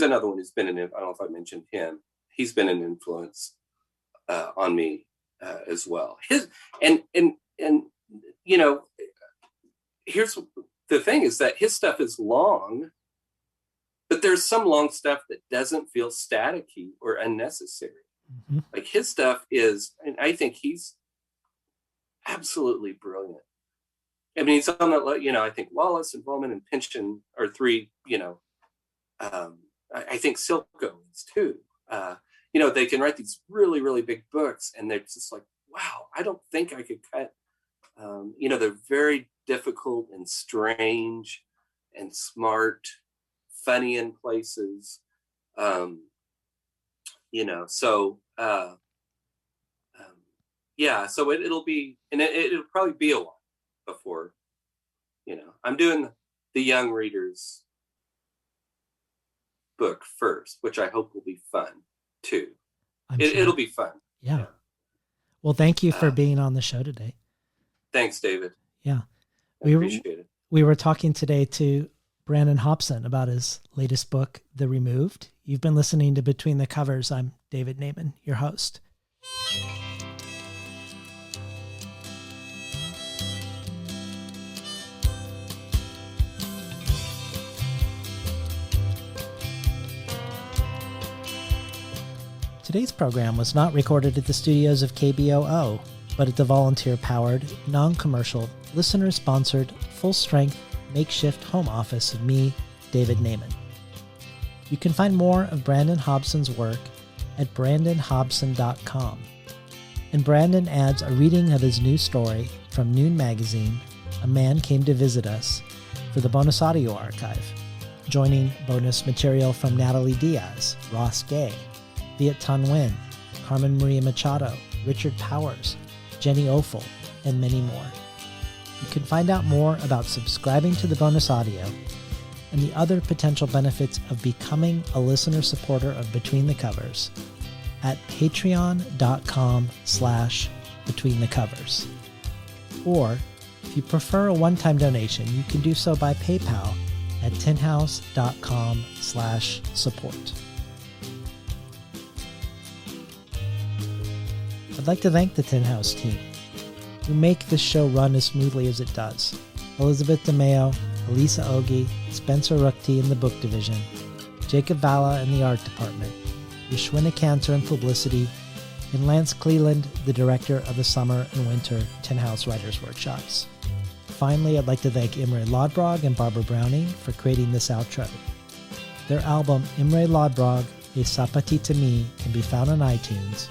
another one who's been I don't know if I mentioned him. He's been an influence on me as well. Here's the thing is that his stuff is long, but there's some long stuff that doesn't feel staticky or unnecessary. Mm-hmm. Like his stuff is, and I think he's absolutely brilliant. I mean, he's on that, I think Wallace and Volman and Pynchon are three, I think Silko is too. They can write these really, really big books and they're just like, wow, I don't think I could cut. They're very difficult and strange and smart, funny in places. So it'll be, and it'll probably be a while before, I'm doing the young readers book first, which I hope will be fun too. It'll be fun. Yeah. Well, thank you for being on the show today. Thanks, David. Yeah. I appreciate it. We were talking today to Brandon Hobson about his latest book, The Removed. You've been listening to Between the Covers. I'm David Naiman, your host. Today's program was not recorded at the studios of KBOO, but at the volunteer-powered, non-commercial, listener-sponsored, full-strength, makeshift home office of me, David Naiman. You can find more of Brandon Hobson's work at brandonhobson.com. And Brandon adds a reading of his new story from Noon Magazine, A Man Came to Visit Us, for the bonus audio archive, joining bonus material from Natalie Diaz, Ross Gay, Viet Thanh Nguyen, Carmen Maria Machado, Richard Powers, Jenny Offel, and many more. You can find out more about subscribing to the bonus audio and the other potential benefits of becoming a listener supporter of Between the Covers at patreon.com/betweenthecovers. Or, if you prefer a one-time donation, you can do so by PayPal at tinhouse.com/support. I'd like to thank the Tin House team, who make this show run as smoothly as it does. Elizabeth DeMeo, Elisa Ogie, Spencer Ruckty in the book division, Jacob Valla in the art department, Yashwina Cantor in publicity, and Lance Cleland, the director of the summer and winter Tin House Writers Workshops. Finally, I'd like to thank Imre Lodbrog and Barbara Browning for creating this outro. Their album, Imre Lodbrog, A Sapatita Me, can be found on iTunes,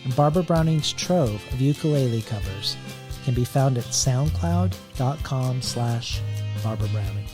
and Barbara Browning's trove of ukulele covers can be found at soundcloud.com/Barbara Browning.